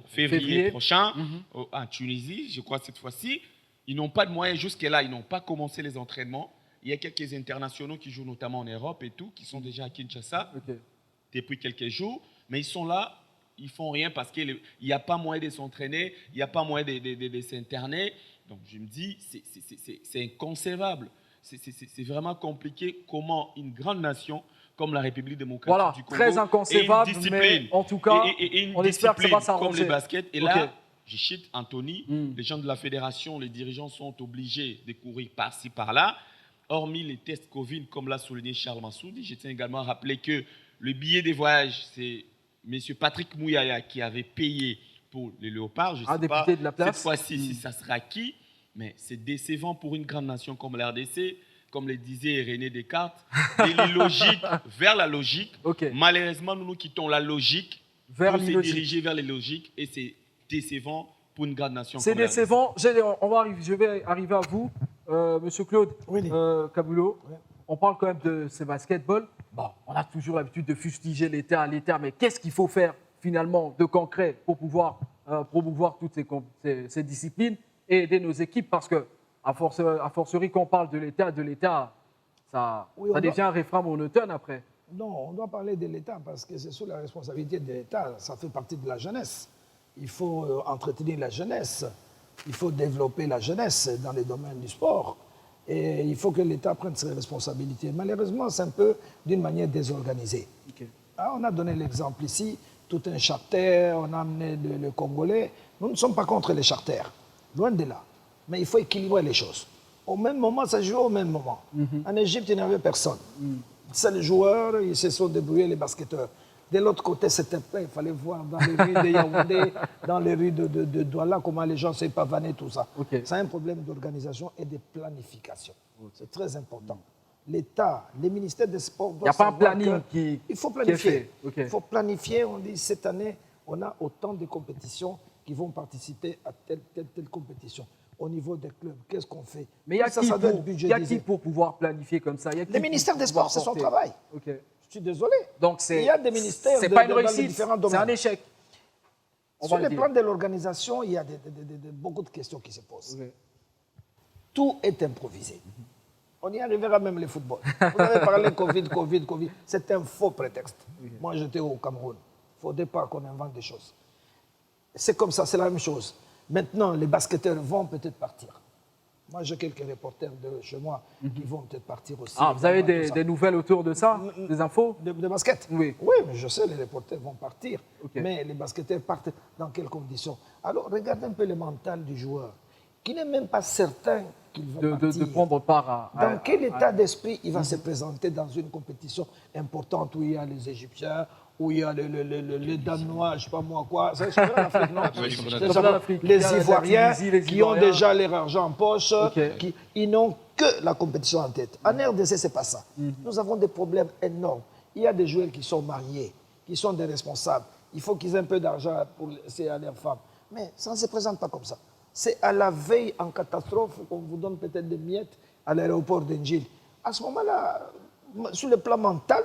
février prochain, en Tunisie, je crois cette fois-ci. Ils n'ont pas de moyens jusqu'à là, ils n'ont pas commencé les entraînements. Il y a quelques internationaux qui jouent notamment en Europe et tout, qui sont déjà à Kinshasa depuis quelques jours, mais ils sont là, ils font rien parce qu'il n'y a pas moyen de s'entraîner, il n'y a pas moyen de s'interner. Donc je me dis, c'est inconcevable. C'est vraiment compliqué comment une grande nation comme la République démocratique du Congo, très inconcevable, et une mais en tout cas, et on espère que ça va s'arranger. comme les baskets. Et là, je cite Anthony, les gens de la fédération, les dirigeants sont obligés de courir par-ci, par-là. Hormis les tests Covid, comme l'a souligné Charles Massoudi, je tiens également à rappeler que le billet des voyages, c'est M. Patrick Mouyaya qui avait payé pour les Léopards. Je ne sais pas de la place. cette fois-ci si ça sera qui, mais c'est décevant pour une grande nation comme la RDC. Comme le disait René Descartes, de logique vers la logique. Malheureusement, nous quittons la logique pour se diriger vers les logiques et c'est décevant pour une grande nation. C'est décevant. Je vais arriver à vous, Monsieur Claude Kaboulot. On parle quand même de ce basketball. Bon, on a toujours l'habitude de fustiger l'État, mais qu'est-ce qu'il faut faire finalement de concret pour pouvoir promouvoir toutes ces disciplines et aider nos équipes? Parce que à fortiori, quand on parle de l'État, ça devient un refrain monotone après. Non, on doit parler de l'État parce que c'est sous la responsabilité de l'État. Ça fait partie de la jeunesse. Il faut entretenir la jeunesse. Il faut développer la jeunesse dans les domaines du sport. Et il faut que l'État prenne ses responsabilités. Malheureusement, c'est un peu d'une manière désorganisée. On a donné l'exemple ici, tout un charter, on a amené le Congolais. Nous ne sommes pas contre les charters, loin de là. Mais il faut équilibrer les choses. Au même moment, ça joue au même moment. En Égypte, il n'y avait personne. C'est les joueurs, ils se sont débrouillés, les basketteurs. De l'autre côté, c'était prêt. Il fallait voir dans les rues de Yaoundé, dans les rues de Douala, comment les gens se pavanaient, tout ça. C'est un problème d'organisation et de planification. C'est très important. L'État, les ministères des Sports doivent savoir qu'il n'y a pas un planning il faut planifier. Il faut planifier. On dit, cette année, on a autant de compétitions qui vont participer à telle compétition. Au niveau des clubs, qu'est-ce qu'on fait? Mais il y a qui pour pouvoir planifier comme ça? Le ministère des Sports, c'est son travail. Je suis désolé. Donc il y a des ministères c'est pas une réussite, c'est un échec. Sur le plan de l'organisation, il y a beaucoup de questions qui se posent. Tout est improvisé. On y arrivera même le football. Vous avez parlé Covid. C'est un faux prétexte. Moi, j'étais au Cameroun. Il ne faudrait pas qu'on invente des choses. C'est comme ça, c'est la même chose. Maintenant, les basketteurs vont peut-être partir. Moi, j'ai quelques reporters de chez moi qui vont peut-être partir aussi. Ah, vous avez des nouvelles autour de ça? Des infos? De basket? Oui. Oui, mais je sais, les reporters vont partir. Mais les basketteurs partent dans quelles conditions? Alors, regardez un peu le mental du joueur, qui n'est même pas certain qu'il va partir. De prendre part à... Dans quel état d'esprit il va se présenter dans une compétition importante où il y a les Égyptiens, où il y a les Danois, je ne sais pas moi quoi. C'est l'Afrique, les Ivoiriens qui ont déjà leur argent en poche, ils n'ont que la compétition en tête. En RDC, ce n'est pas ça. Nous avons des problèmes énormes. Il y a des joueurs qui sont mariés, qui sont des responsables. Il faut qu'ils aient un peu d'argent pour laisser à leurs femmes. Mais ça ne se présente pas comme ça. C'est à la veille en catastrophe qu'on vous donne peut-être des miettes à l'aéroport d'Engil. À ce moment-là, sur le plan mental,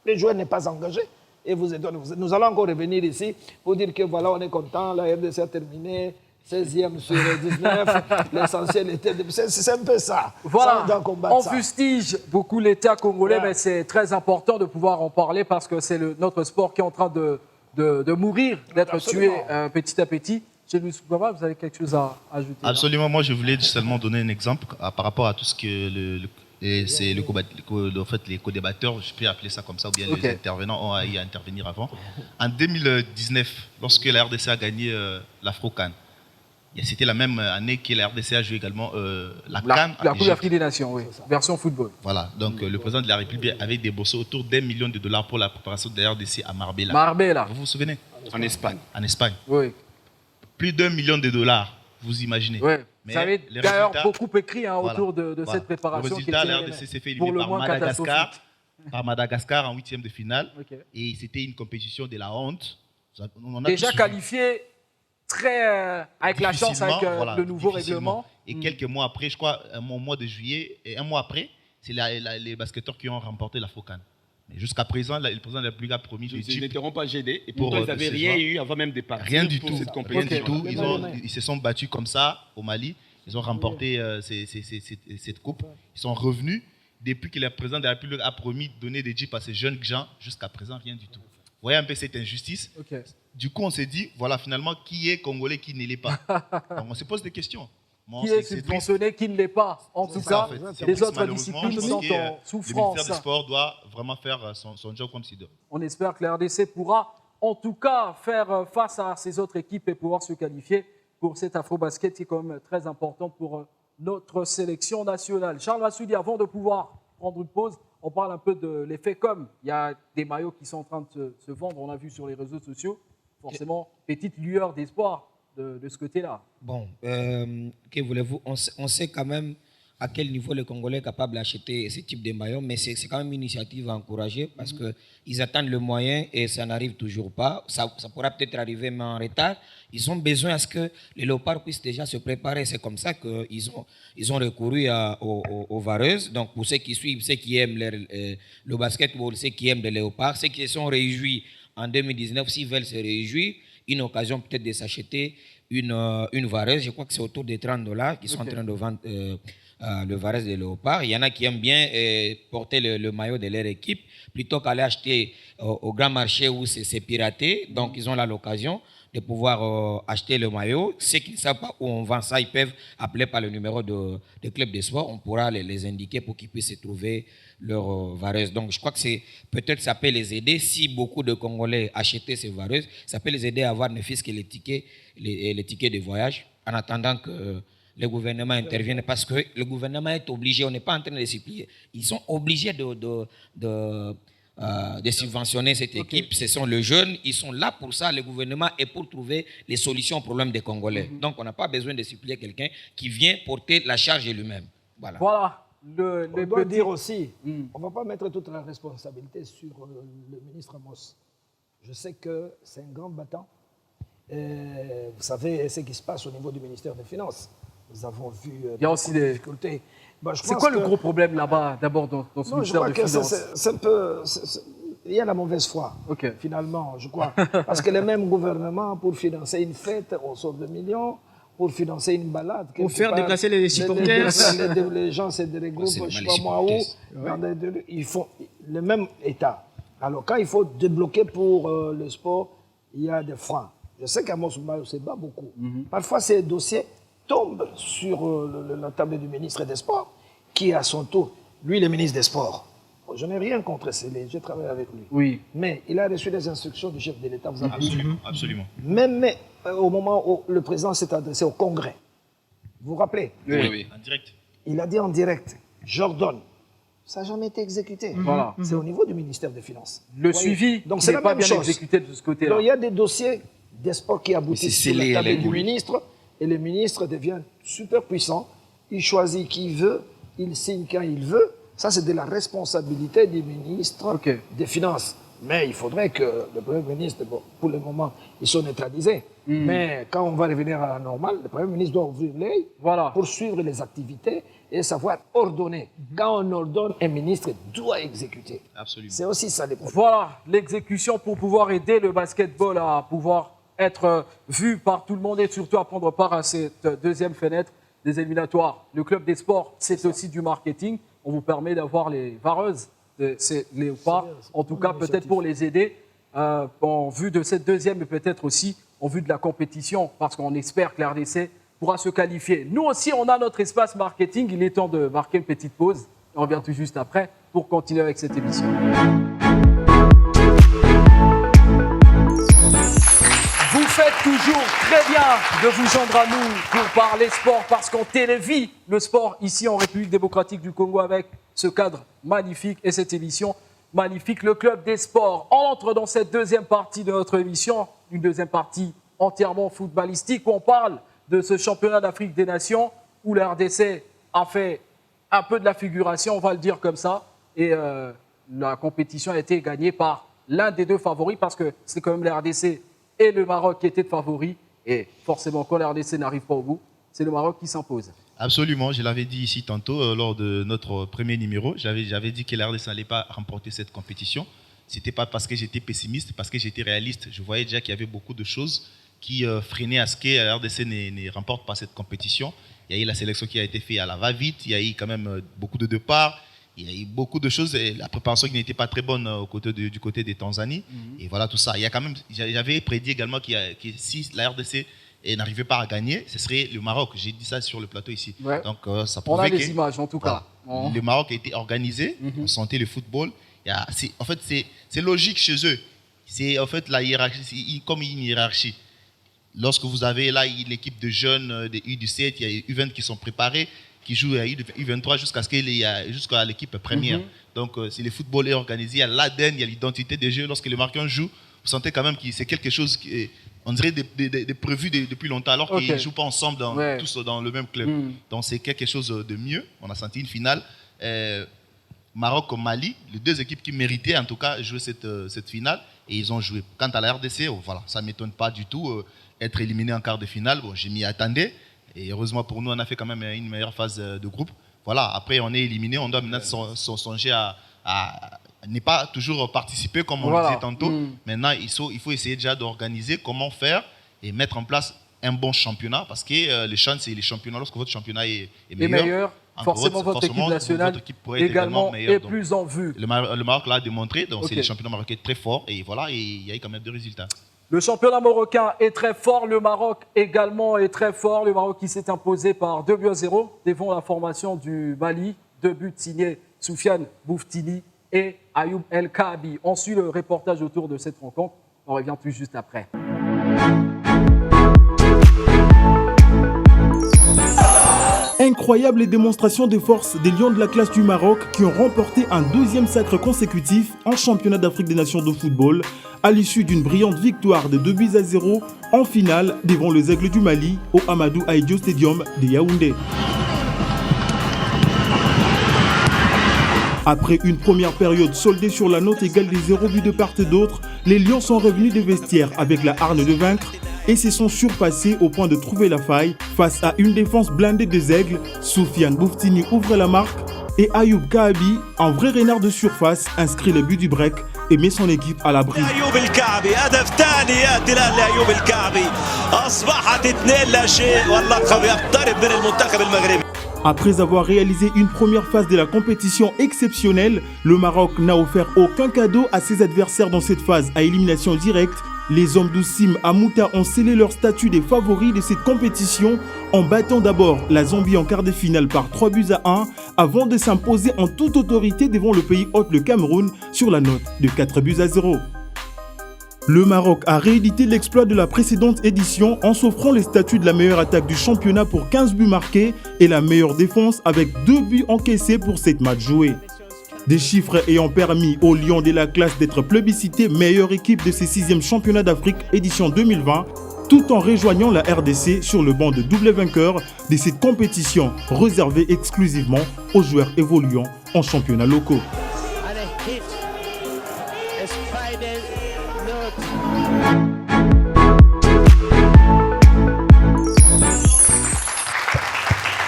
les joueurs n'est pas engagé. Et nous allons encore revenir ici pour dire que voilà, on est content, la RDC a terminé, 16e sur 19, l'essentiel était... C'est un peu ça. Voilà, ça, on fustige beaucoup l'État congolais, mais c'est très important de pouvoir en parler parce que c'est notre sport qui est en train de mourir, d'être tué petit à petit. Chez Louis Soukaba, vous avez quelque chose à ajouter? Absolument, moi je voulais seulement donner un exemple par rapport à tout ce que les co-débatteurs, je peux appeler ça comme ça, ou bien les intervenants ont eu à intervenir avant. En 2019, lorsque la RDC a gagné l'Afro-CAN, c'était la même année que la RDC a joué également la CAN. La Coupe d'Afrique des Nations, oui, version football. Voilà, donc le président de la République avait déboursé autour d'1 million de dollars pour la préparation de la RDC à Marbella. Marbella. Vous vous souvenez? En Espagne. En Espagne. Oui. Plus d'1 million de dollars, vous imaginez. Oui. Vous avez d'ailleurs beaucoup écrit autour de cette préparation. Le résultat, la RDC s'est fait éliminer par Madagascar en 8e de finale. Et c'était une compétition de la honte. Déjà qualifié avec la chance, avec le nouveau règlement. Et quelques mois après, je crois, au mois de juillet, et un mois après, c'est les basketteurs qui ont remporté l'Afro-CAN. Mais jusqu'à présent, le président de la République a promis Je des jeeps. n'interromps pas GD. Et pour, pourtant, ils n'avaient ces rien joueurs. eu avant même de partir Rien du pour tout. cette Rien compétition. du tout. Ok. Ils se sont battus comme ça au Mali. Ils ont remporté cette coupe. Ils sont revenus. Depuis que le président de la République a promis de donner des jeeps à ces jeunes gens, jusqu'à présent, rien du tout. Vous voyez un peu cette injustice. Ok. Du coup, on s'est dit, voilà, finalement, qui est Congolais, qui ne l'est pas. Donc, on se pose des questions. Bon, Qui est c'est triste. subventionné, qui ne l'est pas. En tout C'est cas, ça, en fait. C'est les triste, autres malheureusement, disciplines parce sont que, en Le souffrance. ministère des Sports doit vraiment faire son job comme il doit. On espère que la RDC pourra en tout cas faire face à ces autres équipes et pouvoir se qualifier pour cet Afro-Basket qui est quand même très important pour notre sélection nationale. Charles Massoudi, avant de pouvoir prendre une pause, on parle un peu de l'effet com. Il y a des maillots qui sont en train de se vendre, on l'a vu sur les réseaux sociaux. Forcément, petite lueur d'espoir de ce côté-là. Bon, que voulez-vous, on sait quand même à quel niveau le Congolais est capable d'acheter ce type de maillot, mais c'est quand même une initiative à encourager parce qu'ils attendent le moyen et ça n'arrive toujours pas. Ça pourra peut-être arriver, mais en retard. Ils ont besoin à ce que les léopards puissent déjà se préparer. C'est comme ça qu'ils ont recouru aux vareuses. Donc, pour ceux qui suivent, ceux qui aiment le basketball, ceux qui aiment les léopards, ceux qui se sont réjouis en 2019, s'ils veulent se réjouir, une occasion peut-être de s'acheter une vareuse. Je crois que c'est autour de $30 qu'ils sont en train de vendre le vareuse de léopard. Il y en a qui aiment bien porter le maillot de leur équipe plutôt qu'aller acheter au grand marché où c'est piraté. Donc, ils ont là l'occasion de pouvoir acheter le maillot. Ceux qui ne savent pas où on vend ça, ils peuvent appeler par le numéro de club de sport. On pourra les indiquer pour qu'ils puissent trouver leur vareuse. Donc, je crois que peut-être ça peut les aider. Si beaucoup de Congolais achetaient ces vareuses, ça peut les aider à avoir ne fût-ce que les tickets de voyage en attendant que le gouvernement intervienne, parce que le gouvernement est obligé, on n'est pas en train de les supplier, ils sont obligés de subventionner cette équipe. Ce sont les jeunes, ils sont là pour ça, le gouvernement est pour trouver les solutions aux problèmes des Congolais. Donc on n'a pas besoin de supplier quelqu'un qui vient porter la charge lui-même. Voilà. Voilà. On doit dire aussi, on ne va pas mettre toute la responsabilité sur le ministre Amos. Je sais que c'est un grand battant. Vous savez ce qui se passe au niveau du ministère des Finances. Nous avons vu il y a aussi des difficultés. C'est quoi le gros problème là-bas, d'abord, dans ce ministère des Finances? C'est un peu... Il y a la mauvaise foi, finalement, je crois. Parce que les mêmes gouvernements, pour financer une fête, on sort de millions, pour financer une balade. Pour faire déplacer les supporters. Les gens se regroupent, je ne sais pas moi où. Ils font le même état. Alors, quand il faut débloquer pour le sport, il y a des freins. Je sais qu'à Mosouba, on se bat beaucoup. Parfois, ces dossiers tombent sur la table du ministre des Sports, qui à son tour, lui, le ministre des Sports. Je n'ai rien contre Célé, j'ai travaillé avec lui. Oui. Mais il a reçu des instructions du chef de l'État. Absolument, absolument. Même au moment où le président s'est adressé au Congrès, vous vous rappelez? Oui. En direct. Il a dit en direct, j'ordonne. Ça n'a jamais été exécuté. Voilà. C'est au niveau du ministère des Finances. Le suivi n'est n'est pas bien exécuté de ce côté-là. Donc il y a des dossiers des sports qui aboutissent sur la table du ministre, et le ministre devient super puissant. Il choisit qui il veut, il signe quand il veut. Ça, c'est de la responsabilité du ministre des Finances. Mais il faudrait que le Premier ministre, pour le moment, ils sont neutralisés. Mais quand on va revenir à la normale, le Premier ministre doit ouvrir l'œil pour suivre les activités et savoir ordonner. Quand on ordonne, un ministre doit exécuter. Absolument. C'est aussi ça les problèmes. Voilà, l'exécution pour pouvoir aider le basketball à pouvoir être vu par tout le monde et surtout à prendre part à cette deuxième fenêtre des éliminatoires. Le club des sports, c'est aussi du marketing. On vous permet d'avoir les vareuses de ces léopards, en tout cas peut-être pour les aider en vue de cette deuxième et peut-être aussi en vue de la compétition, parce qu'on espère que la RDC pourra se qualifier. Nous aussi, on a notre espace marketing. Il est temps de marquer une petite pause. On revient tout juste après pour continuer avec cette émission. Vous faites toujours très bien de vous joindre à nous pour parler sport, parce qu'on télévise le sport ici en République démocratique du Congo avec ce cadre magnifique et cette émission magnifique, le club des sports. On entre dans cette deuxième partie de notre émission, une deuxième partie entièrement footballistique où on parle de ce championnat d'Afrique des Nations où la RDC a fait un peu de la figuration, on va le dire comme ça, et la compétition a été gagnée par l'un des deux favoris, parce que c'est quand même la RDC et le Maroc qui étaient favoris, et forcément quand la RDC n'arrive pas au bout, c'est le Maroc qui s'impose. Absolument, je l'avais dit ici tantôt lors de notre premier numéro. J'avais dit que la RDC n'allait pas remporter cette compétition. Ce n'était pas parce que j'étais pessimiste, parce que j'étais réaliste. Je voyais déjà qu'il y avait beaucoup de choses qui freinaient à ce que la RDC ne remporte pas cette compétition. Il y a eu la sélection qui a été faite à la va-vite, il y a eu quand même beaucoup de départs, il y a eu beaucoup de choses, et la préparation qui n'était pas très bonne du côté des Tanzanie. Et voilà tout ça. Il y a quand même, j'avais prédit également que si la RDC n'arrivait pas à gagner, ce serait le Maroc. J'ai dit ça sur le plateau ici. Ouais. Donc ça On prouvait a les images en tout cas. Voilà. Le Maroc a été organisé, on sentait le football. En fait, c'est logique chez eux. C'est en fait la hiérarchie, comme une hiérarchie. Lorsque vous avez là l'équipe de jeunes, des U17, il y a U20 qui sont préparés, qui jouent à U23 jusqu'à l'équipe première. Donc, si le football est organisé, il y a l'ADN, il y a l'identité des jeux. Lorsque les Marocains jouent, vous sentez quand même que c'est quelque chose qui on dirait des prévus depuis longtemps, alors qu'ils ne jouent pas ensemble, tous dans le même club. Donc, c'est quelque chose de mieux. On a senti une finale. Maroc-Mali, les deux équipes qui méritaient en tout cas jouer cette finale, et ils ont joué. Quant à la RDC, voilà, ça ne m'étonne pas du tout. Être éliminé en quart de finale, bon, je m'y attendais. Et heureusement pour nous, on a fait quand même une meilleure phase de groupe. Voilà, après on est éliminé, on doit maintenant songer à ne pas toujours participer comme on le disait tantôt. Maintenant, il faut essayer déjà d'organiser comment faire et mettre en place un bon championnat, parce que les chances, c'est les championnats. Lorsque votre championnat est meilleur, forcément votre équipe nationale également est plus en vue. Le Maroc l'a démontré, donc c'est le championnat marocain très fort, et voilà, il y a eu quand même des résultats. Le championnat marocain est très fort, le Maroc également est très fort. Le Maroc qui s'est imposé par 2-0 devant la formation du Mali. 2 buts signés Soufiane Bouftini et Ayoub El Kaabi. On suit le reportage autour de cette rencontre. On revient tout juste après. Incroyable démonstration de force des Lions de la classe du Maroc qui ont remporté un 2e sacre consécutif en championnat d'Afrique des Nations de football à l'issue d'une brillante victoire de 2-0 en finale devant les Aigles du Mali au Amadou Ahidjo Stadium de Yaoundé. Après une première période soldée sur la note égale des 0 buts de part et d'autre, les Lions sont revenus des vestiaires avec la hargne de vaincre et se sont surpassés au point de trouver la faille face à une défense blindée des Aigles. Soufiane Bouftini ouvre la marque et Ayoub Kaabi, un vrai renard de surface, inscrit le but du break et met son équipe à l'abri. أيوب الكعبي هدف ثاني يأتي الآن لأيوب الكعبي أصبحت 2-0 واللقب يقترب من المنتخب المغربي. Après avoir réalisé une première phase de la compétition exceptionnelle, le Maroc n'a offert aucun cadeau à ses adversaires dans cette phase à élimination directe. Les hommes d'Oussim Amouta ont scellé leur statut des favoris de cette compétition en battant d'abord la Zambie en quart de finale par 3-1 avant de s'imposer en toute autorité devant le pays hôte, le Cameroun, sur la note de 4-0. Le Maroc a réédité l'exploit de la précédente édition en s'offrant les statuts de la meilleure attaque du championnat pour 15 buts marqués et la meilleure défense avec 2 buts encaissés pour 7 matchs joués. Des chiffres ayant permis aux Lions de la classe d'être plébiscités meilleure équipe de ces 6e championnats d'Afrique édition 2020, tout en rejoignant la RDC sur le banc de double vainqueur de cette compétition réservée exclusivement aux joueurs évoluant en championnats locaux.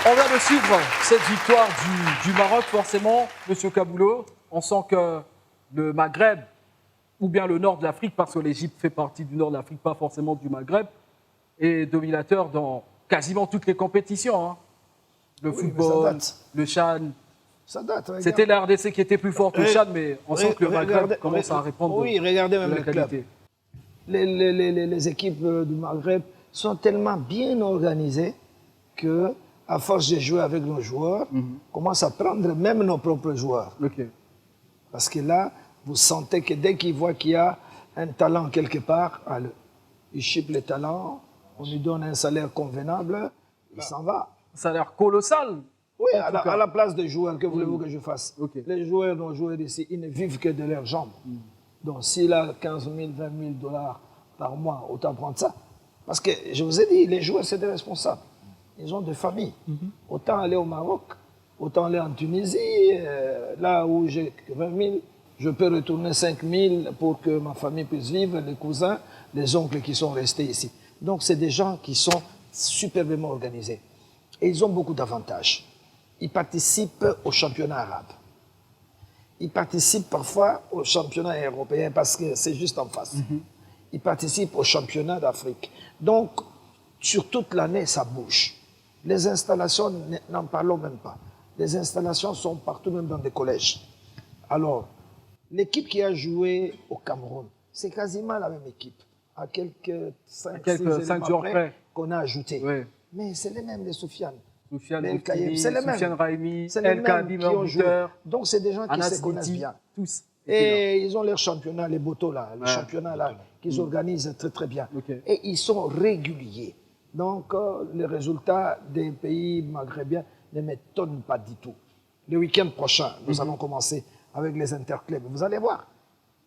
On vient de suivre cette victoire du Maroc, forcément, M. Kaboulou. On sent que le Maghreb, ou bien le nord de l'Afrique, parce que l'Égypte fait partie du nord de l'Afrique, pas forcément du Maghreb, est dominateur dans quasiment toutes les compétitions. Le football, le Chan. Ça date. C'était la RDC qui était plus forte au Chan, mais on sent que le Maghreb commence à répondre regardez même de la les qualité. Les équipes du Maghreb sont tellement bien organisées que, à force de jouer avec nos joueurs, commence à prendre même nos propres joueurs. Parce que là, vous sentez que dès qu'ils voient qu'il y a un talent quelque part, ils chippent les talents, on lui donne un salaire convenable, il s'en va. Un salaire colossal. Oui, à la place des joueurs, que voulez-vous que je fasse? Les joueurs, nos joueurs ici, ils ne vivent que de leurs jambes. Donc s'il a 15 000, 20 000 dollars par mois, autant prendre ça. Parce que, je vous ai dit, les joueurs, c'est des responsables. Ils ont des familles. Autant aller au Maroc, autant aller en Tunisie, là où j'ai 20 000, je peux retourner 5 000 pour que ma famille puisse vivre, les cousins, les oncles qui sont restés ici. Donc c'est des gens qui sont superbement organisés. Et ils ont beaucoup d'avantages. Ils participent au championnat arabe. Ils participent parfois au championnat européen parce que c'est juste en face. Ils participent au championnat d'Afrique. Donc, sur toute l'année, ça bouge. Les installations, n'en parlons même pas. Les installations sont partout, même dans des collèges. Alors, l'équipe qui a joué au Cameroun, c'est quasiment la même équipe. À quelques 5 jours près qu'on a ajouté. Oui. Mais c'est les mêmes, les Soufiane. Soufiane El Boutini, Kayem, c'est les mêmes. Soufiane Raimi, C'est les El Kabi, mêmes qui ont joué. Buteur, Donc, c'est des gens qui Anas se connaissent Niti, bien. tous. Et ils ont leur championnat, les Botos, là, les Ouais. championnats là, qu'ils organisent très très bien. Ok. Et ils sont réguliers. Donc, les résultats des pays maghrébins ne m'étonnent pas du tout. Le week-end prochain, nous allons commencer avec les interclubs. Vous allez voir.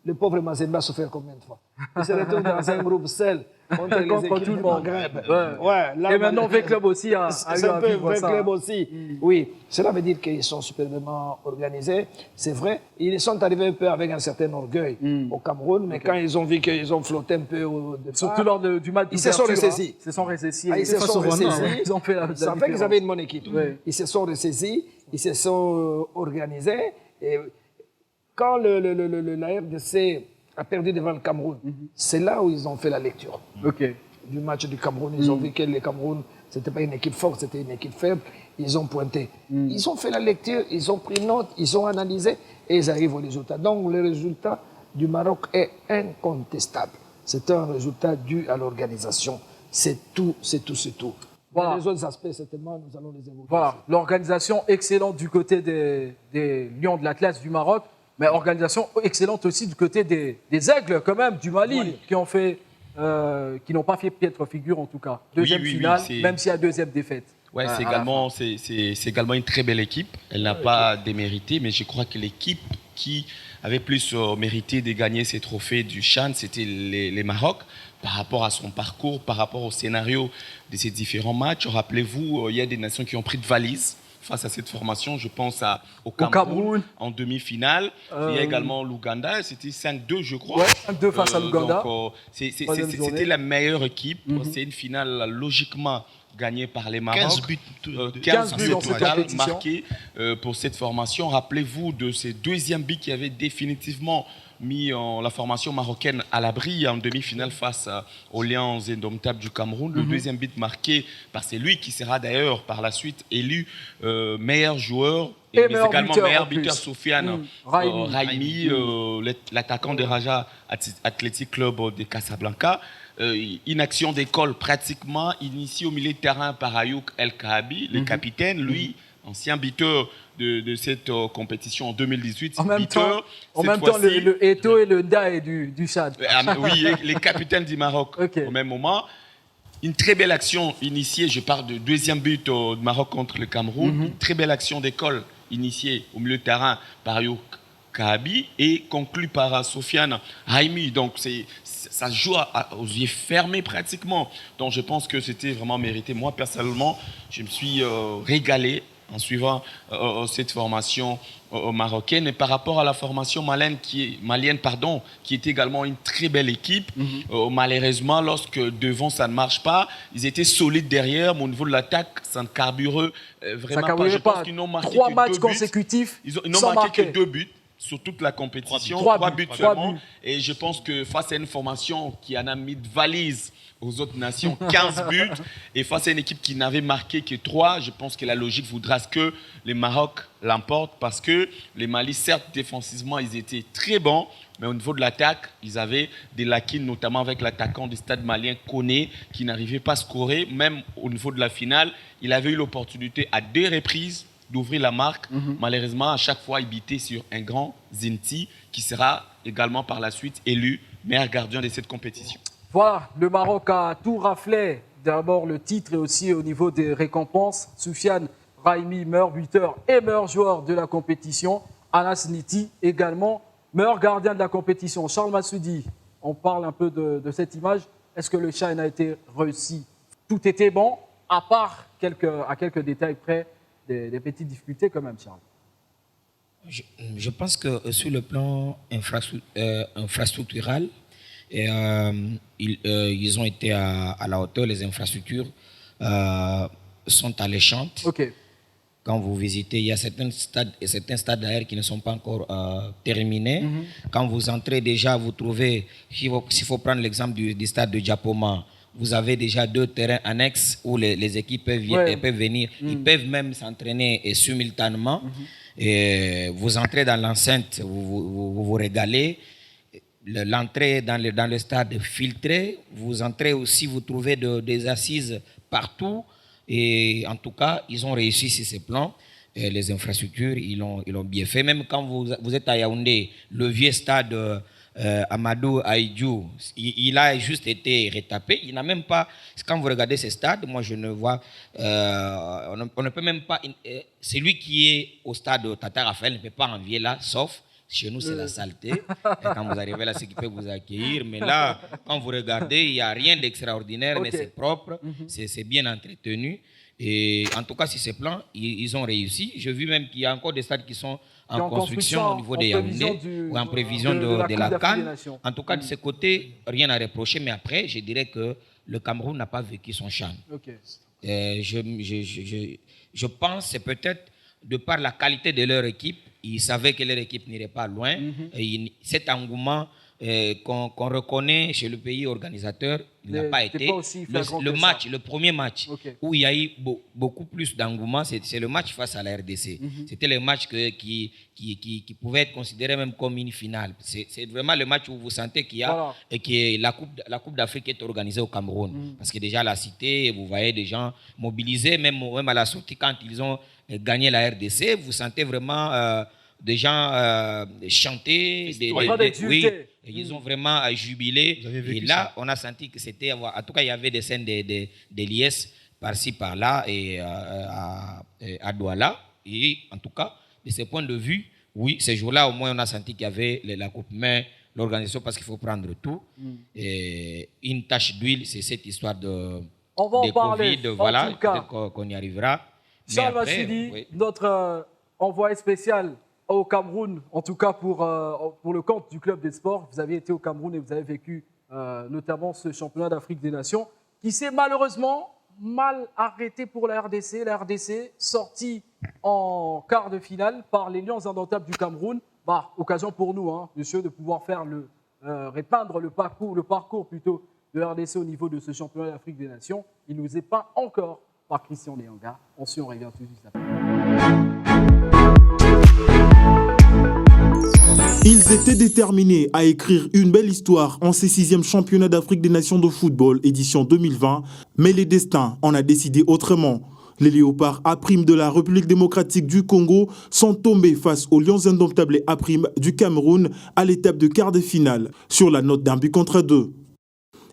Le pauvre Mazemba se fait combien de fois? Il se retrouve dans un groupe seul contre les Contre équipes tout le du monde. Maghreb. Ouais. Là, Et maintenant, V-Club aussi a c'est eu un à peu vivre ça. club aussi. Oui, cela veut dire qu'ils sont superbement organisés. C'est vrai. Ils sont arrivés un peu avec un certain orgueil au Cameroun, mais quand ils ont vu qu'ils ont flotté un peu au départ, Surtout lors du match ils se sont d'ouverture, ressaisis. Ils se sont ressaisis. Ah, ils se sont ressaisis. Ils ont fait la Ils savaient qu'ils différence. avaient une bonne équipe. Oui. Ils se sont ressaisis, ils se sont organisés. Et quand la RDC a perdu devant le Cameroun, c'est là où ils ont fait la lecture Ok. du match du Cameroun. Ils ont vu que le Cameroun, ce n'était pas une équipe forte, c'était une équipe faible. Ils ont pointé. Ils ont fait la lecture, ils ont pris note, ils ont analysé et ils arrivent au résultat. Donc le résultat du Maroc est incontestable. C'est un résultat dû à l'organisation. C'est tout, c'est tout, c'est tout. Voilà. Les autres aspects, certainement, nous allons les évoquer. Voilà, l'organisation excellente du côté des Lions de l'Atlas du Maroc, mais organisation excellente aussi du côté des Aigles, quand même, du Mali, qui n'ont pas fait piètre figure, en tout cas. Deuxième finale, même s'il y a deuxième défaite. Ouais, c'est également une très belle équipe. Elle n'a pas démérité, mais je crois que l'équipe qui avait plus mérité de gagner ces trophées du CHAN, c'était les Maroc, par rapport à son parcours, par rapport au scénario de ces différents matchs. Rappelez-vous, il y a des nations qui ont pris de valises face à cette formation. Je pense au Cameroun en demi-finale. Il y a également l'Ouganda. C'était 5-2, je crois. Ouais, 5-2 face à l'Ouganda. C'était la meilleure équipe. C'est une finale logiquement gagnée par les Maroc. 15 buts au total marqués pour cette formation. Rappelez-vous de ces deuxièmes buts qui avaient définitivement mis la formation marocaine à l'abri en demi-finale face aux Lions indomptables du Cameroun. Le deuxième but marqué par c'est lui qui sera d'ailleurs par la suite élu meilleur joueur et mais également meilleur buteur Soufiane Raimi, l'attaquant des Raja Athletic Club de Casablanca. Une action d'école pratiquement initiée au milieu de terrain par Ayouk El Kahabi, le capitaine, lui, ancien buteur de cette compétition en 2018. En même temps, le Eto et le Ndaye du Tchad. Oui, les capitaines du Maroc au même moment. Une très belle action initiée, je parle de deuxième but du Maroc contre le Cameroun, une très belle action d'école initiée au milieu de terrain par Ayouk Kahabi et conclue par Soufiane Raimi. Donc ça se joue aux yeux fermés pratiquement. Donc je pense que c'était vraiment mérité. Moi personnellement, je me suis régalé en suivant cette formation marocaine. Et par rapport à la formation malienne, qui est également une très belle équipe, malheureusement, lorsque devant ça ne marche pas, ils étaient solides derrière, mais au niveau de l'attaque, ça ne carbure vraiment pas. Je pense qu'ils n'ont marqué 3 que matchs 2 buts. consécutifs. Ils n'ont marqué que 2 buts sur toute la compétition. 3 buts seulement. Et je pense que face à une formation qui en a mis de valise aux autres nations, 15 buts, et face à une équipe qui n'avait marqué que 3, je pense que la logique voudra que les Maroc l'emportent parce que les Mali, certes, défensivement, ils étaient très bons, mais au niveau de l'attaque, ils avaient des lacunes, notamment avec l'attaquant du stade malien, Koné, qui n'arrivait pas à scorer. Même au niveau de la finale, il avait eu l'opportunité à 2 reprises d'ouvrir la marque. Malheureusement, à chaque fois, il bitait sur un grand Zinti, qui sera également par la suite élu meilleur gardien de cette compétition. Voilà, le Maroc a tout raflé. D'abord le titre et aussi au niveau des récompenses. Soufiane Raimi, meilleur buteur et meilleur joueur de la compétition. Anas Niti également, meilleur gardien de la compétition. Charles Massoudi, on parle un peu de cette image. Est-ce que le CHAN a été réussi? Tout était bon, à part à quelques détails près, des petites difficultés quand même, Charles. Je pense que sur le plan infrastructural, ils ont été à la hauteur, les infrastructures. sont alléchantes. Ok. Quand vous visitez, il y a certains stades d'ailleurs qui ne sont pas encore terminés. Quand vous entrez déjà, vous trouvez, s'il faut prendre l'exemple du stade de Diapoma, vous avez déjà 2 terrains annexes où les équipes peuvent venir. Ils peuvent même s'entraîner simultanément. Et vous entrez dans l'enceinte, vous régalez. L'entrée dans le stade filtré, vous entrez aussi, vous trouvez des assises partout. Et en tout cas, ils ont réussi sur ces plans. Et les infrastructures, ils l'ont bien fait. Même quand vous êtes à Yaoundé, le vieux stade Amadou Aïdjou, il a juste été retapé. Il n'a même pas... Quand vous regardez ces stades, moi je ne vois... on ne peut même pas... celui qui est au stade Tata Raphaël ne peut pas envier là, sauf... Chez nous, c'est la saleté. Et quand vous arrivez là, c'est qui peut vous accueillir. Mais là, quand vous regardez, il n'y a rien d'extraordinaire, mais c'est propre, c'est bien entretenu. Et en tout cas, sur ces plans, ils ont réussi. J'ai vu même qu'il y a encore des stades qui sont en construction au niveau des Yaoundé ou en prévision de la CAN. En tout cas, de ce côté, rien à reprocher. Mais après, je dirais que le Cameroun n'a pas vécu son charme. Je pense que c'est peut-être de par la qualité de leur équipe. Ils savaient que leur équipe n'irait pas loin. Et cet engouement qu'on reconnaît chez le pays organisateur, il n'a pas été. Le premier match, où il y a eu beaucoup plus d'engouement, c'est le match face à la RDC. C'était le match qui pouvait être considéré même comme une finale. C'est vraiment le match où vous sentez qu'il y a et que la Coupe d'Afrique est organisée au Cameroun. Parce que déjà la cité, vous voyez des gens mobilisés, même à la sortie quand ils ont gagné la RDC, vous sentez vraiment des gens chanter, ils ont vraiment jubilé. Et là, on a senti que c'était, en tout cas, il y avait des scènes de liesse par-ci, par-là, et à Douala. Et en tout cas, de ce point de vue, oui, ces jours-là, au moins, on a senti qu'il y avait la coupe, mais l'organisation, parce qu'il faut prendre tout. Et une tache d'huile, c'est cette histoire de parler, Covid. Voilà, peut-être qu'on y arrivera. Charles Vassili, notre envoyé spécial au Cameroun, en tout cas pour le compte du Club des Sports. Vous avez été au Cameroun et vous avez vécu notamment ce championnat d'Afrique des Nations qui s'est malheureusement mal arrêté pour la RDC. La RDC sortie en quart de finale par les Lions indomptables du Cameroun. Occasion pour nous, monsieur, de pouvoir faire repeindre le parcours plutôt de la RDC au niveau de ce championnat d'Afrique des Nations. Il nous est peint encore par Christian Léanga. Ensuite, on revient tout de suite après. Ils étaient déterminés à écrire une belle histoire en ces 6e championnats d'Afrique des Nations de football, édition 2020, mais les destins en a décidé autrement. Les Léopards A' de la République démocratique du Congo sont tombés face aux Lions indomptables A' du Cameroun à l'étape de quart de finale, sur la note d'1-2.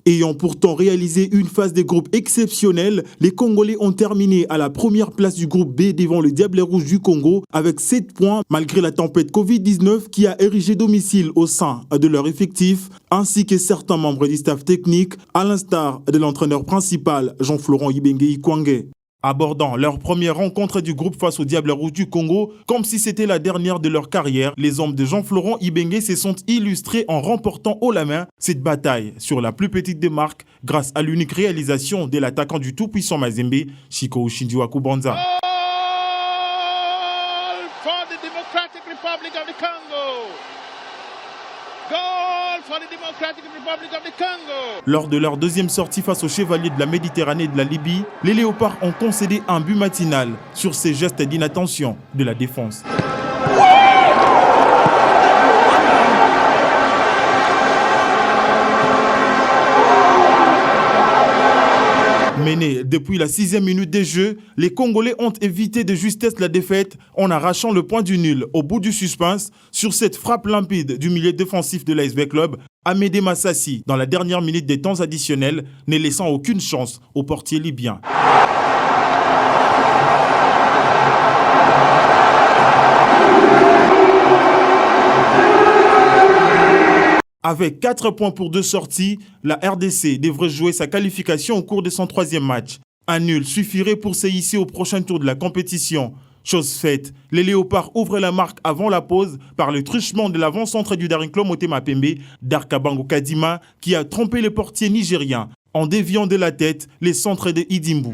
Ayant pourtant réalisé une phase des groupes exceptionnelle, les Congolais ont terminé à la première place du groupe B devant le Diable Rouge du Congo avec 7 points malgré la tempête Covid-19 qui a érigé domicile au sein de leur effectif ainsi que certains membres du staff technique à l'instar de l'entraîneur principal Jean-Florent Ibenge Ikwangé. Abordant leur première rencontre du groupe face au Diable Rouge du Congo, comme si c'était la dernière de leur carrière, les hommes de Jean-Florent Ibenge se sont illustrés en remportant haut la main cette bataille sur la plus petite des marques grâce à l'unique réalisation de l'attaquant du tout-puissant Mazembe, Chiko Ushinjiwaku Banza. Goal for the Democratic Republic of the Congo! Goal for the Democratic Republic of the Congo! Lors de leur deuxième sortie face aux Chevaliers de la Méditerranée et de la Libye, les Léopards ont concédé un but matinal sur ces gestes d'inattention de la défense. Menés depuis la 6e minute des Jeux, les Congolais ont évité de justesse la défaite en arrachant le point du nul au bout du suspense sur cette frappe limpide du milieu défensif de l'ASV Club, Amédé Massassi, dans la dernière minute des temps additionnels, ne laissant aucune chance au portier libyen. Avec 4 points pour 2 sorties, la RDC devrait jouer sa qualification au cours de son 3e match. Un nul suffirait pour se hisser au prochain tour de la compétition. Chose faite, les Léopards ouvrent la marque avant la pause par le truchement de l'avant-centre du Daring Club Motema Pembe, Darkabango Kadima, qui a trompé le portier nigérien en déviant de la tête les centres de Idimbu.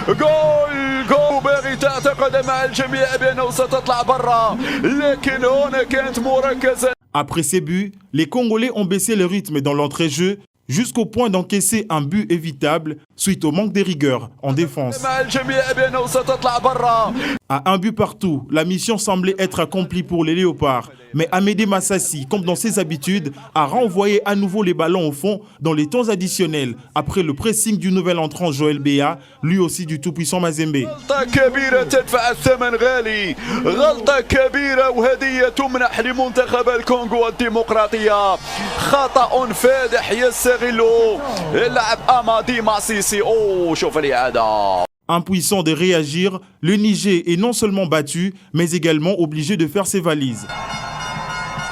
جول كوباري تعتقد مع الجميع بأنه ستطلع برا لكن هنا كانت مركزة. Après ces buts, les Congolais ont baissé le rythme dans l'entrejeu jusqu'au point d'encaisser un but évitable suite au manque de rigueur en défense. مع الجميع بأنه ستطلع برا. À un but partout, la mission semblait être accomplie pour les Léopards. Mais Amédée Massassi, comme dans ses habitudes, a renvoyé à nouveau les ballons au fond dans les temps additionnels après le pressing du nouvel entrant Joël Béa, lui aussi du tout-puissant Mazembe. غلطة كبيرة تدفع الثمن غالي، غلطة كبيرة وهدية تمنح لمنتخب الكونغو الديمقراطية، خطأ فادح يستغله اللاعب أمادي ماسيسي. أوه شوف الإعادة. Impuissant de réagir, le Niger est non seulement battu, mais également obligé de faire ses valises.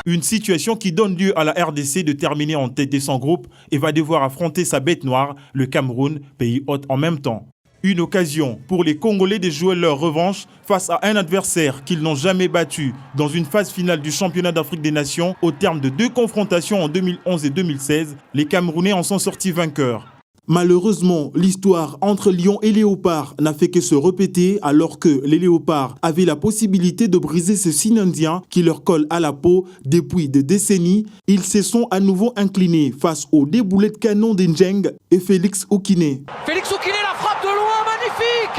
Une situation qui donne lieu à la RDC de terminer en tête de son groupe et va devoir affronter sa bête noire, le Cameroun, pays hôte en même temps. Une occasion pour les Congolais de jouer leur revanche face à un adversaire qu'ils n'ont jamais battu dans une phase finale du championnat d'Afrique des Nations au terme de 2 confrontations en 2011 et 2016. Les Camerounais en sont sortis vainqueurs. Malheureusement, l'histoire entre Lions et Léopards n'a fait que se répéter alors que les Léopards avaient la possibilité de briser ce signe indien qui leur colle à la peau depuis des décennies. Ils se sont à nouveau inclinés face aux déboulés de canon d'Injeng et Félix Oukine. Félix Oukine, la frappe de loin, magnifique!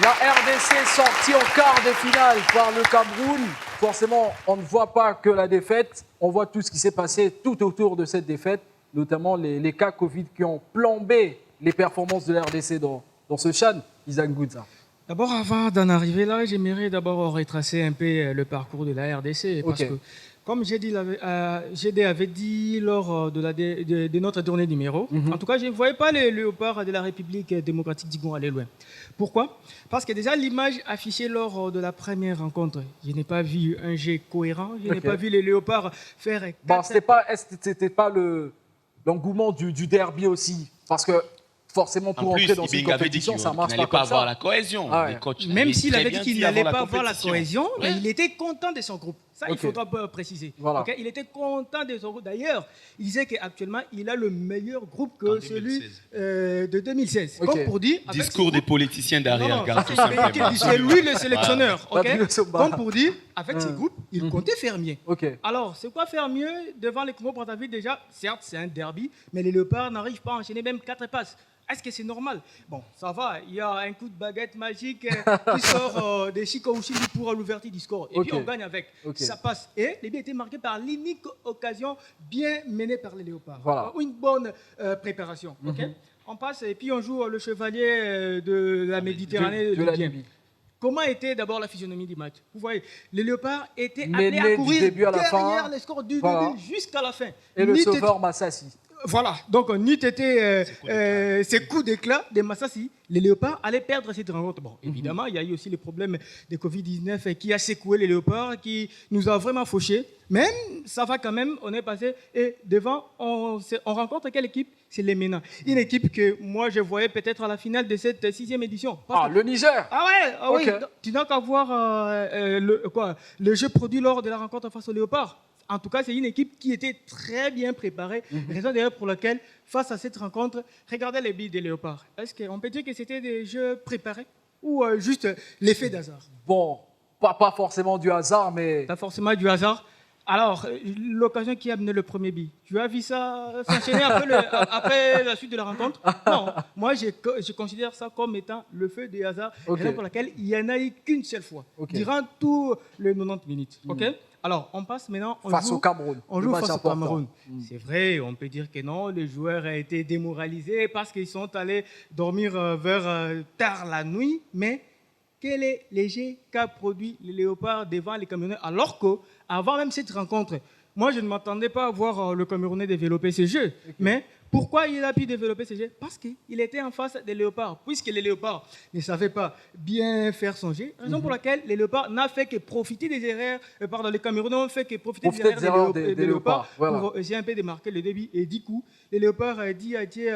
La RDC sortie en quart de finale par le Cameroun. Forcément, on ne voit pas que la défaite, on voit tout ce qui s'est passé tout autour de cette défaite, notamment les cas Covid qui ont plombé les performances de la RDC dans ce CHAN, Isaac Goudza. D'abord, avant d'en arriver là, j'aimerais d'abord retracer un peu le parcours de la RDC. Parce que, comme GD avait dit lors de notre tournée numéro, en tout cas, je ne voyais pas les léopards de la République démocratique du Congo aller loin. Pourquoi? Parce que déjà, l'image affichée lors de la première rencontre, je n'ai pas vu un jeu cohérent, je n'ai pas vu les léopards faire... Bon, c'était pas l'engouement du derby aussi, parce que forcément, pour entrer dans cette compétition, ça marche pas comme ça. Il n'allait pas avoir la cohésion. Même s'il avait dit qu'il n'allait pas avoir la cohésion, mais il était content de son groupe. Ça, il faudra préciser. Voilà. Il était content de son groupe. D'ailleurs, il disait qu'actuellement, il a le meilleur groupe que celui de 2016. Comme pour dire... Discours des politiciens derrière. C'est lui le sélectionneur. Comme pour dire, avec ses groupes, il comptait faire mieux. Alors, c'est quoi faire mieux devant les Congo-Brazzaville? Déjà, certes, c'est un derby, mais les Léopards n'arrivent pas à enchaîner même 4 passes. Est-ce que c'est normal? Bon, ça va, il y a un coup de baguette magique qui sort de Chico Ouchili pour l'ouverture du score. Et puis on gagne avec. Ça passe. Et les buts étaient marqués par l'unique occasion bien menée par les Léopards. Voilà. Une bonne préparation. On passe et puis on joue le chevalier de la Méditerranée de Libye. Comment était d'abord la physionomie du match? Vous voyez, les Léopards étaient appelés à courir derrière les scores du début jusqu'à la fin. Et le sauveur Massassi. Voilà, donc n'eût été ces coups d'éclat de Massassi, les Léopards allaient perdre cette rencontre. Bon, évidemment, il y a eu aussi le problème de Covid-19 qui a secoué les Léopards, qui nous a vraiment fauchés. Mais ça va quand même, on est passé. Et devant, on rencontre quelle équipe? C'est les MENA. Une équipe que moi, je voyais peut-être à la finale de cette 6e édition. Le Niger. Oui, tu n'as qu'à voir le jeu produit lors de la rencontre face aux Léopards. En tout cas, c'est une équipe qui était très bien préparée. Raison d'ailleurs pour laquelle, face à cette rencontre, regardez les billes des Léopards. Est-ce qu'on peut dire que c'était des jeux préparés ou juste l'effet d'hasard? Bon, pas forcément du hasard, mais... Pas forcément du hasard. Alors, l'occasion qui a amené le premier but, tu as vu ça s'enchaîner après la suite de la rencontre? Non, moi je considère ça comme étant le feu des hasards, raison pour laquelle il n'y en a eu qu'une seule fois, durant tous les 90 minutes. Alors, on passe maintenant... Face au Cameroun. On joue face au Cameroun. C'est vrai, on peut dire que non, les joueurs ont été démoralisés parce qu'ils sont allés dormir vers tard la nuit. Mais quel est le jeu qu'a produit les Léopards devant les Camerounais? Alors qu'avant même cette rencontre, moi, je ne m'attendais pas à voir le Camerounais développer ce jeu. Mais pourquoi il a pu développer ce jeu? Parce qu'il était en face des Léopards. Puisque les Léopards ne savaient pas bien faire son jeu, raison pour laquelle les Léopards n'ont fait que profiter des erreurs, les Camerounais ont fait que profiter des erreurs des Léopards pour essayer un peu de marquer le débit. Et du coup, les Léopards ont dit adieu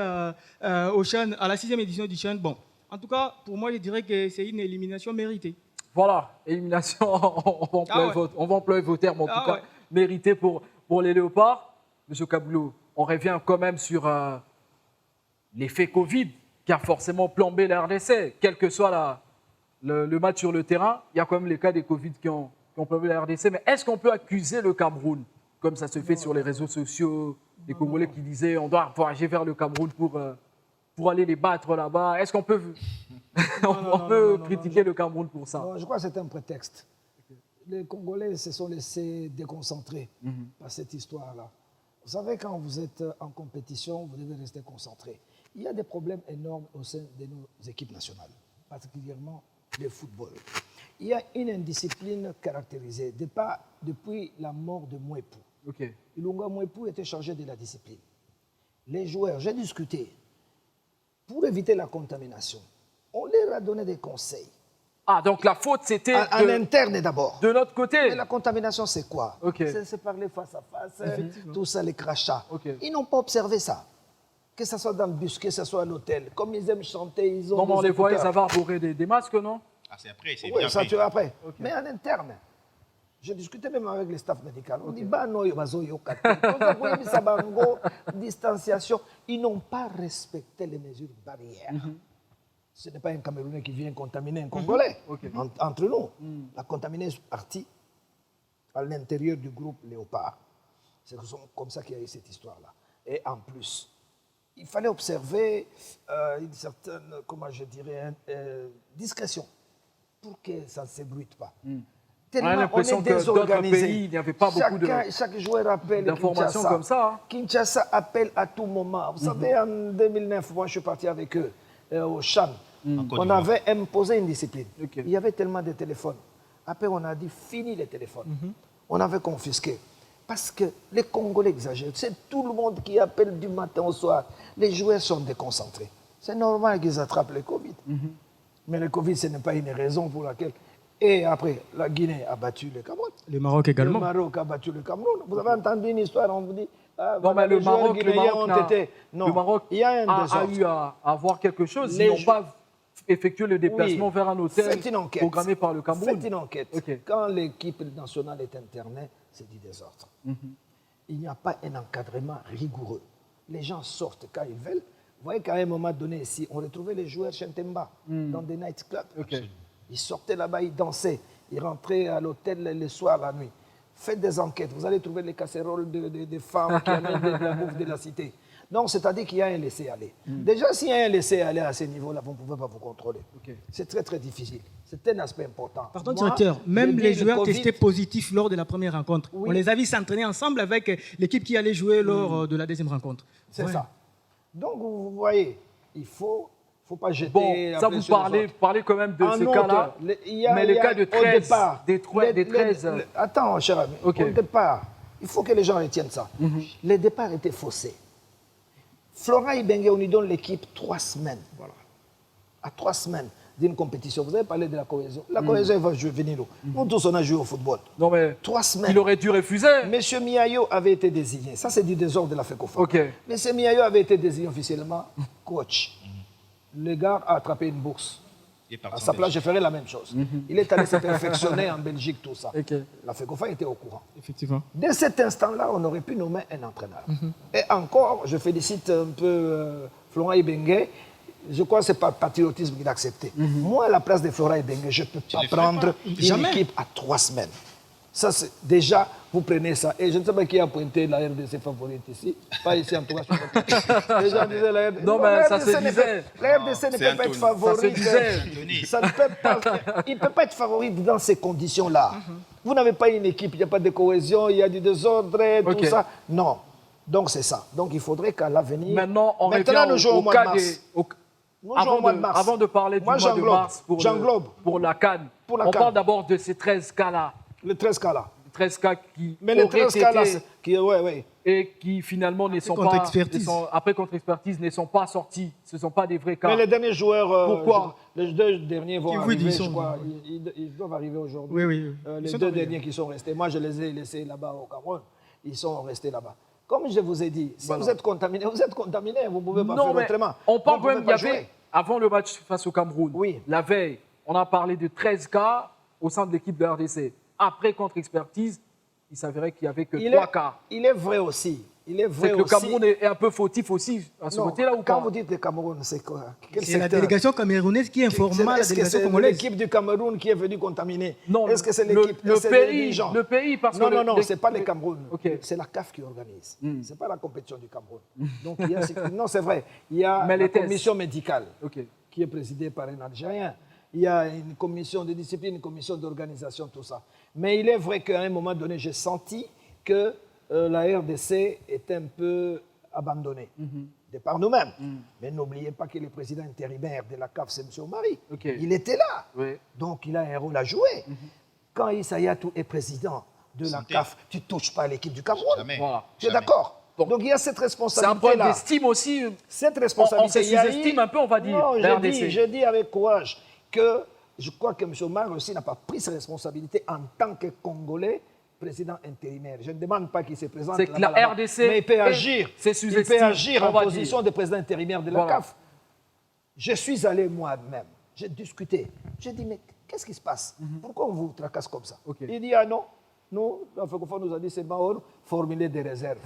au CHAN, à la 6e édition du CHAN. Bon, en tout cas, pour moi, je dirais que c'est une élimination méritée. Voilà, élimination, on va employer vos termes en tout cas. mérité pour les Léopards. Monsieur Kaboulou, on revient quand même sur l'effet Covid qui a forcément plombé la RDC. Quel que soit le match sur le terrain, il y a quand même les cas des Covid qui ont plombé la RDC. Mais est-ce qu'on peut accuser le Cameroun, comme ça se fait sur les réseaux sociaux, des Congolais qui disaient on doit voyager vers le Cameroun pour aller les battre là-bas? Est-ce qu'on peut, critiquer le Cameroun pour ça? Non, je crois que c'est un prétexte. Les Congolais se sont laissés déconcentrer par cette histoire-là. Vous savez, quand vous êtes en compétition, vous devez rester concentré. Il y a des problèmes énormes au sein de nos équipes nationales, particulièrement le football. Il y a une indiscipline caractérisée depuis la mort de Mouepou. Ilunga Mouepou était chargé de la discipline. Les joueurs, j'ai discuté, pour éviter la contamination, on leur a donné des conseils. Ah, donc la faute, c'était en interne d'abord. De notre côté. Mais la contamination, c'est quoi? C'est parler face à face, tout ça, les crachats. Ils n'ont pas observé ça. Que ce soit dans le bus, que ce soit à l'hôtel. Comme ils aiment chanter, ils ont. Non, mais on les voyait arborer des masques, non? Ah, c'est après, c'est oui, bien ça, fait. tu vois après. Mais en interne, j'ai discuté même avec le staff médical. On dit, bah non, distanciation. Ils n'ont pas respecté les mesures barrières. Ce n'est pas un Camerounais qui vient contaminer un Congolais. Entre nous, la contaminée est partie à l'intérieur du groupe Léopard. C'est comme ça qu'il y a eu cette histoire-là. Et en plus, il fallait observer une certaine, comment je dirais, discrétion pour que ça ne s'ébruite pas. On a l'impression que d'autres pays, il n'y avait pas beaucoup chaque joueur appelle d'informations comme ça. Kinshasa appelle à tout moment. Vous savez, en 2009, moi je suis parti avec eux au Chan. On avait imposé une discipline. Il y avait tellement de téléphones. Après, on a dit fini les téléphones. On avait confisqué. Parce que les Congolais exagèrent. C'est tout le monde qui appelle du matin au soir. Les joueurs sont déconcentrés. C'est normal qu'ils attrapent le Covid. Mais le Covid, ce n'est pas une raison pour laquelle... Et après, la Guinée a battu le Cameroun. Le Maroc également. Le Maroc a battu le Cameroun. Vous avez entendu une histoire, on vous dit... Ah, non, voilà, mais le Maroc il y a un eu à voir quelque chose. Ils n'ont pas effectué le déplacement vers un hôtel programmé par le Cameroun. Faites une enquête. Quand l'équipe nationale est internée, c'est du désordre. Il n'y a pas un encadrement rigoureux. Les gens sortent quand ils veulent. Vous voyez qu'à un moment donné ici, on retrouvait les joueurs Chentemba dans des nightclubs. Ils sortaient là-bas, ils dansaient. Ils rentraient à l'hôtel le soir, la nuit. Faites des enquêtes. Vous allez trouver les casseroles de femmes qui amènent de la bouffe de la cité. Donc, c'est-à-dire qu'il y a un laisser-aller. Déjà, s'il y a un laisser-aller à ce niveau-là, vous ne pouvez pas vous contrôler. C'est très, très difficile. C'est un aspect important. Pardon, directeur, même les joueurs testés positifs lors de la première rencontre, on les a vus s'entraîner ensemble avec l'équipe qui allait jouer lors de la deuxième rencontre. C'est ça. Donc, vous voyez, il ne faut pas jeter... Bon, ça vous parlez quand même de ce cas-là, mais les cas de 13, des 13... Attends, cher ami, au départ, il faut que les gens retiennent ça. Les départs étaient faussés. Florent Ibenge, on lui donne l'équipe 3 semaines. Voilà. À 3 semaines d'une compétition. Vous avez parlé de la cohésion. La cohésion va venir où? Nous tous, on a joué au football. Non, mais 3 semaines. Il aurait dû refuser. Monsieur Miayo avait été désigné. Ça, c'est du désordre de la FECOFA. Monsieur Miayo avait été désigné officiellement coach. Le gars a attrapé une bourse. À sa place, je ferais la même chose. Il est allé se perfectionner en Belgique, tout ça. La FECOFA était au courant. Effectivement. Dès cet instant-là, on aurait pu nommer un entraîneur. Et encore, je félicite un peu Florent Ibenge. Je crois que ce n'est pas le patriotisme qu'il a accepté. Moi, à la place de Florent Ibenge, je ne peux pas prendre une équipe à 3 semaines. Ça, déjà, vous prenez ça. Et je ne sais pas qui a pointé la RDC favorite ici. Pas ici, en tout cas. Les gens disaient la RDC. Non, mais ça se disait. La RDC ne peut pas être favorite. Ça se disait. Ça ne peut pas, il ne peut pas être favorite dans ces conditions-là. Vous n'avez pas une équipe, il n'y a pas de cohésion, il y a du désordre, tout ça. Non. Donc, c'est ça. Donc, il faudrait qu'à l'avenir... Maintenant, on revient nous jouons au mois de mars. Avant de parler du mois de mars pour la CAN, on parle d'abord de ces 13 cas-là. Les 13 cas-là. Les 13 cas qui mais les 13 cas-là, et qui finalement ne sont pas... Après contre-expertise, ne sont pas sortis. Ce ne sont pas des vrais cas. Mais les derniers joueurs... Pourquoi les 2 derniers vont arriver, je crois. Ils doivent arriver aujourd'hui. Les 2 derniers qui sont restés. Moi, je les ai laissés là-bas au Cameroun. Ils sont restés là-bas. Comme je vous ai dit, si vous êtes contaminé, vous êtes contaminé. Vous ne pouvez pas faire autrement. On parle quand même, il y avait, avant le match face au Cameroun, la veille, on a parlé de 13 cas au sein de l'équipe de la RDC. Après contre-expertise, il s'avérait qu'il n'y avait que 3 cas. Il est vrai aussi. Il est vrai C'est que le aussi. Cameroun est un peu fautif aussi à ce côté-là ou pas? Quand vous dites le Cameroun, c'est quoi? C'est la délégation camerounaise qui informa la délégation congolaise. C'est l'équipe du Cameroun qui est venue contaminer. Non, est-ce que c'est l'équipe le pays, parce que... Non, c'est pas le Cameroun. C'est la CAF qui organise. C'est pas la compétition du Cameroun. Donc, non, c'est vrai. Il y a la commission médicale qui est présidée par un Algérien. Il y a une commission de discipline, une commission d'organisation, tout ça. Mais il est vrai qu'à un moment donné, j'ai senti que la RDC est un peu abandonnée de par nous-mêmes. Mais n'oubliez pas que le président intérimaire de la CAF, c'est M. Omari. Il était là. Donc, il a un rôle à jouer. Quand Issa Yatou est président de la CAF, tu ne touches pas à l'équipe du Cameroun. Tu es d'accord? Donc, il y a cette responsabilité-là. C'est un problème d'estime aussi. Cette responsabilité. On se sous-estime un peu, on va dire. Non, je dis avec courage que je crois que M. Omar aussi n'a pas pris ses responsabilités en tant que Congolais, président intérimaire. Je ne demande pas qu'il se présente c'est que la RDC, mais il peut agir. Il peut agir en position de président intérimaire de la CAF. Je suis allé moi-même, j'ai discuté. J'ai dit, mais qu'est-ce qui se passe? Pourquoi on vous tracasse comme ça? Il dit, ah non, nous, la FECOFA nous a dit, c'est bon, formuler des réserves.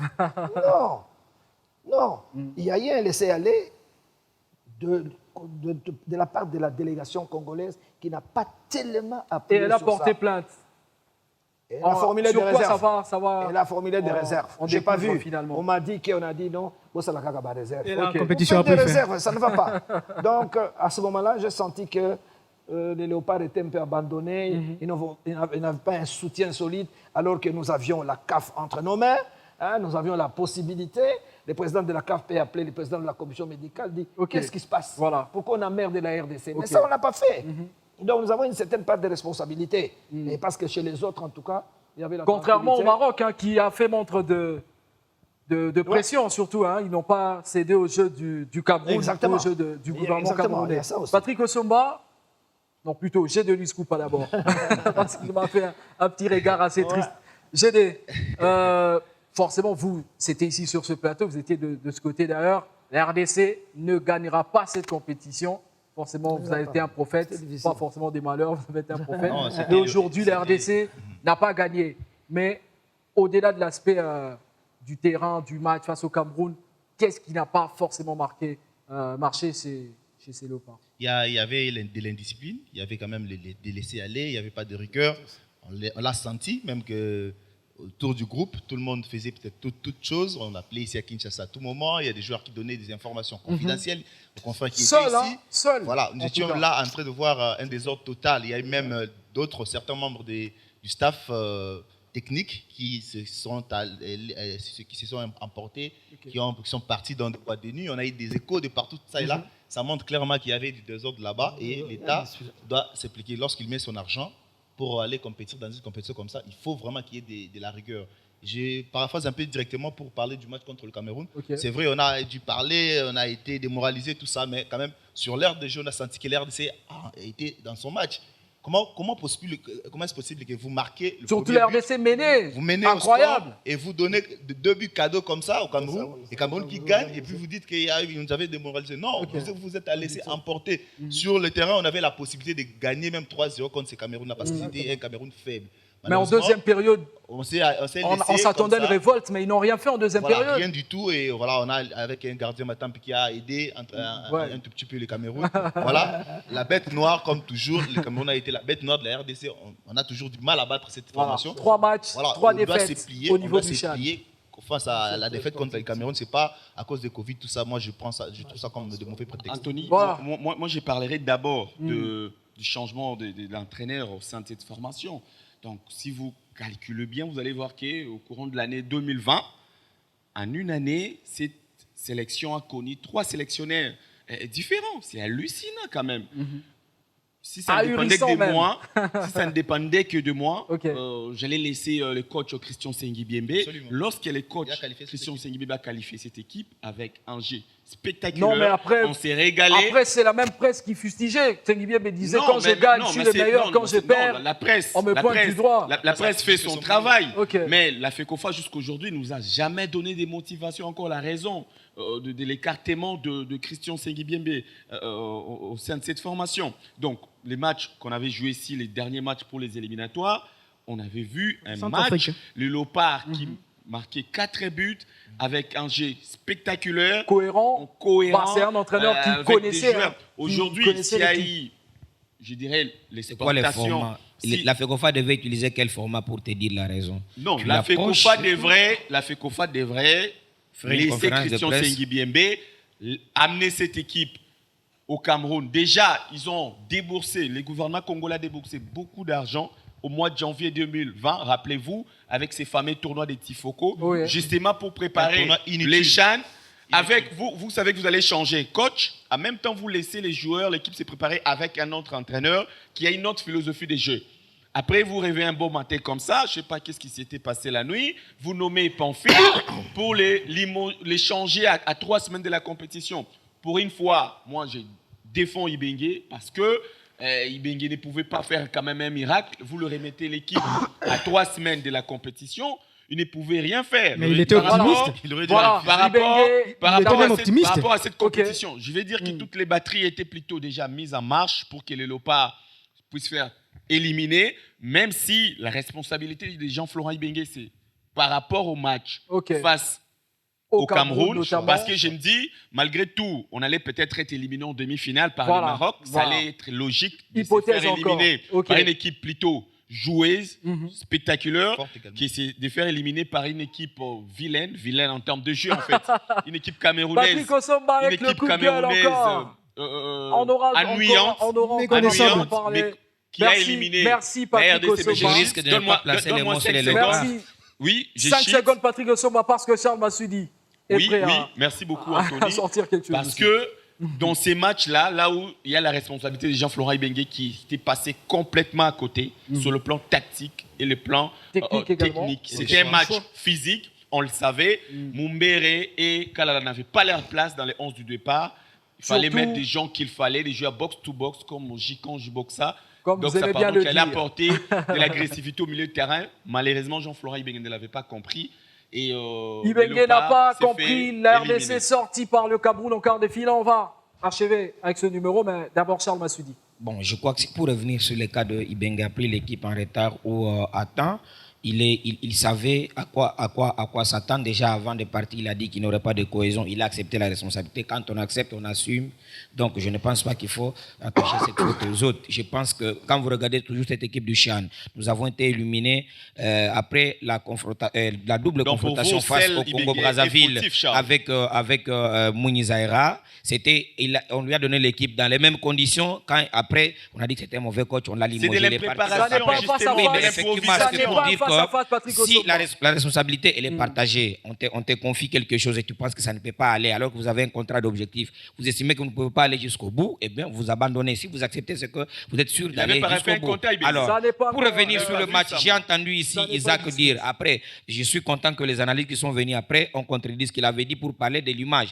Non, il y a eu un laisser-aller de la part de la délégation congolaise qui n'a pas tellement appuyé. Et elle a porté plainte. Elle a formulé des réserves. Ça va, elle a formulé des réserves. Je n'ai pas vu. Finalement. On m'a dit qu'on a dit non, ça la caca réserve. Et la compétition des réserves, ça ne va pas. Donc, à ce moment-là, j'ai senti que les léopards étaient un peu abandonnés. Ils n'avaient pas un soutien solide, alors que nous avions la CAF entre nos mains. Nous avions la possibilité. Le président de la CAF peut appeler le président de la commission médicale, dit qu'est-ce qui se passe? Pourquoi on a merde de la RDC? Mais ça, on ne l'a pas fait. Donc, nous avons une certaine part de responsabilité. Et parce que chez les autres, en tout cas, il y avait la contrairement au Maroc, qui a fait montre de pression, surtout. Ils n'ont pas cédé au jeu du Cameroun, au jeu du gouvernement camerounais. Patrick Osomba, non, plutôt, j'ai de l'Iscoupa d'abord. Parce qu'il m'a fait un petit regard assez triste. GD, forcément, vous, c'était ici sur ce plateau, vous étiez de ce côté d'ailleurs. La RDC ne gagnera pas cette compétition. Forcément, vous avez été un prophète, pas forcément des malheurs, vous avez été un prophète. Et aujourd'hui, la RDC n'a pas gagné. Mais au-delà de l'aspect du terrain, du match face au Cameroun, qu'est-ce qui n'a pas forcément marché chez ces léopards? Il y avait de l'indiscipline, il y avait quand même des laissés-aller, il n'y avait pas de rigueur. On l'a senti, même que autour du groupe, tout le monde faisait peut-être toutes choses. On appelait ici à Kinshasa à tout moment. Il y a des joueurs qui donnaient des informations confidentielles aux confrères qui étaient ici. Seul. Voilà, nous étions là en train de voir un désordre total. Il y a eu même certains membres du staff technique qui se sont emportés, qui sont partis dans des boîtes de nuit. On a eu des échos de partout, ça et là. Ça montre clairement qu'il y avait du désordre là-bas et l'État doit s'impliquer lorsqu'il met son argent. Pour aller compétir dans une compétition comme ça, il faut vraiment qu'il y ait de la rigueur. Je paraphrase un peu directement pour parler du match contre le Cameroun. C'est vrai, on a dû parler, on a été démoralisé, tout ça, mais quand même, sur l'heure de jeu, on a senti que l'RDC a été dans son match. Comment est-ce possible que vous marquez le surtout l'RDC menée, vous menez incroyable, au score et vous donnez 2 buts cadeaux comme ça au Cameroun, et Cameroun qui gagne, et puis vous dites qu'on nous avait démoralisé. Non, vous vous êtes laissé emporter. Sur le terrain, on avait la possibilité de gagner même 3-0 contre ces Cameroun-là, parce que c'était un Cameroun faible. Mais en deuxième période, on s'attendait à une révolte, mais ils n'ont rien fait en deuxième période. Rien du tout. Et voilà, on a avec un gardien Matampi qui a aidé un tout petit peu le Cameroun. Voilà, la bête noire, comme toujours, le Cameroun a été la bête noire de la RDC. On a toujours du mal à battre cette formation. 3 matchs, 3 défaites au niveau du Chad. Face à la défaite contre le Cameroun, c'est pas à cause de Covid, tout ça. Moi, je trouve ça comme de mauvais prétextes. Anthony, moi, je parlerai d'abord du changement de l'entraîneur au sein de cette formation. Donc, si vous calculez bien, vous allez voir qu'au courant de l'année 2020, en une année, cette sélection a connu 3 sélectionnaires différents. C'est hallucinant quand même. Si ça ne dépendait que de moi, j'allais laisser le coach Christian Sengibiembe. Lorsque le coach Christian Sengibiembe a qualifié cette équipe avec un jeu spectaculaire, non, mais après, on s'est régalé. Après, c'est la même presse qui fustigeait. Sengibiembe disait quand je gagne, je suis le meilleur, quand je perds, on me pointe du doigt. La presse fait son travail. Mais la FECOFA, jusqu'aujourd'hui, ne nous a jamais donné des motivations, encore la raison de l'écartement de Christian Sengibiembe au sein de cette formation. Donc, les matchs qu'on avait joués ici, les derniers matchs pour les éliminatoires, on avait vu un Centrafrique. match, le Léopard qui marquait 4 buts avec un jeu spectaculaire, cohérent. cohérent. Bah, c'est un entraîneur qui avec connaissait, des joueurs. hein, qui Aujourd'hui, connaissait s'il y a l'équipe. eu, je dirais, C'est quoi les l'exportation. formats? La FECOFA devait utiliser quel format pour te dire la raison? Non, Tu la l'approches- FECOFA devrait Faire une laisser conférence de Christian presse. Sengi Biembe amener cette équipe au Cameroun. Déjà, ils ont déboursé, le gouvernement congolais a déboursé beaucoup d'argent au mois de janvier 2020, rappelez-vous, avec ces fameux tournois des Tifoko, Oui. justement pour Un préparer tournoi inutile. les CHAN. Avec vous savez que vous allez changer coach. En même temps, vous laissez les joueurs, l'équipe s'est préparée avec un autre entraîneur qui a une autre philosophie de jeu. Après, vous rêvez un beau matin comme ça, je ne sais pas qu'est-ce qui s'était passé la nuit, vous nommez Pamphile pour les changer à 3 semaines de la compétition. Pour une fois, moi, je défends Ibengue parce que Ibengue ne pouvait pas faire quand même un miracle. Vous le remettez l'équipe à 3 semaines de la compétition. Il ne pouvait rien faire. Mais il était optimiste. Il aurait dû Voilà. Par rapport à cette optimiste. compétition, je vais dire que toutes les batteries étaient plutôt déjà mises en marche pour que les Léopards puissent faire éliminer, même si la responsabilité de Jean-Florent Ibengue, c'est par rapport au match face au Cameroun, notamment. parce que je me dis, malgré tout, on allait peut-être être éliminé en demi-finale par le Maroc. Ça allait être logique de se faire éliminer par une équipe plutôt joueuse, spectaculaire, qui c'est de faire éliminer par une équipe vilaine en termes de jeu en fait. Une équipe camerounaise, Patrick Osomba avec le coup de gueule encore. ennuyante, mais qui a éliminé Merci Patrick Osomba. Je risque de ne pas placer les mots sur les Léopards. Merci. Oui, j'ai 5 secondes Patrick Osomba parce que Charles Massoudi est prêt merci beaucoup à Anthony. sortir quelque chose. Parce que dans ces matchs-là, là où il y a la responsabilité de Jean-Florent Ibengue qui était passé complètement à côté sur le plan tactique et le plan technique. C'était un match physique, on le savait. Mumbere et Kalala n'avaient pas leur place dans les 11 du départ. Il fallait mettre des gens qu'il fallait, des joueurs box-to-box comme Jikan Jiboxa. Comme Donc vous ça aimez bien le allait dire. apporter de l'agressivité au milieu de terrain. Malheureusement, Jean-Florent Ibengue ne l'avait pas compris. Et Ibengue n'a pas compris. La RDC sortie par le Cameroun en quart de finale. On va achever avec ce numéro, mais d'abord Charles Massoudi. Bon, je crois que pour revenir sur le cas de Ibengue, a pris l'équipe en retard ou à temps. Il savait à quoi s'attendre. Déjà avant de partir, il a dit qu'il n'aurait pas de cohésion. Il a accepté la responsabilité. Quand on accepte, on assume. Donc je ne pense pas qu'il faut attacher cette faute aux autres. Je pense que quand vous regardez toujours cette équipe du CHAN, nous avons été éliminés après la double confrontation face au Congo-Brazzaville avec Mouni Zaïra. On lui a donné l'équipe dans les mêmes conditions. Quand après, on a dit que c'était un mauvais coach, on l'a limogé. C'est de l'impréparation, si la responsabilité elle est partagée, on te confie quelque chose et tu penses que ça ne peut pas aller alors que vous avez un contrat d'objectif, vous estimez que vous ne pouvez pas aller jusqu'au bout, et bien vous abandonnez. Si vous acceptez, c'est que vous êtes sûr d'aller jusqu'au bout. Alors, pour revenir sur le match, j'ai entendu ici Isaac dire, après, je suis content que les analystes qui sont venus après ont contredit ce qu'il avait dit pour parler de l'image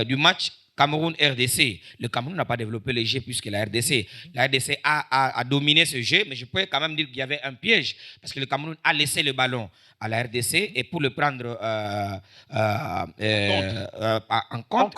du match Cameroun-RDC. Le Cameroun n'a pas développé le jeu plus que la RDC. La RDC a dominé ce jeu, mais je peux quand même dire qu'il y avait un piège parce que le Cameroun a laissé le ballon à la RDC et pour le prendre en compte,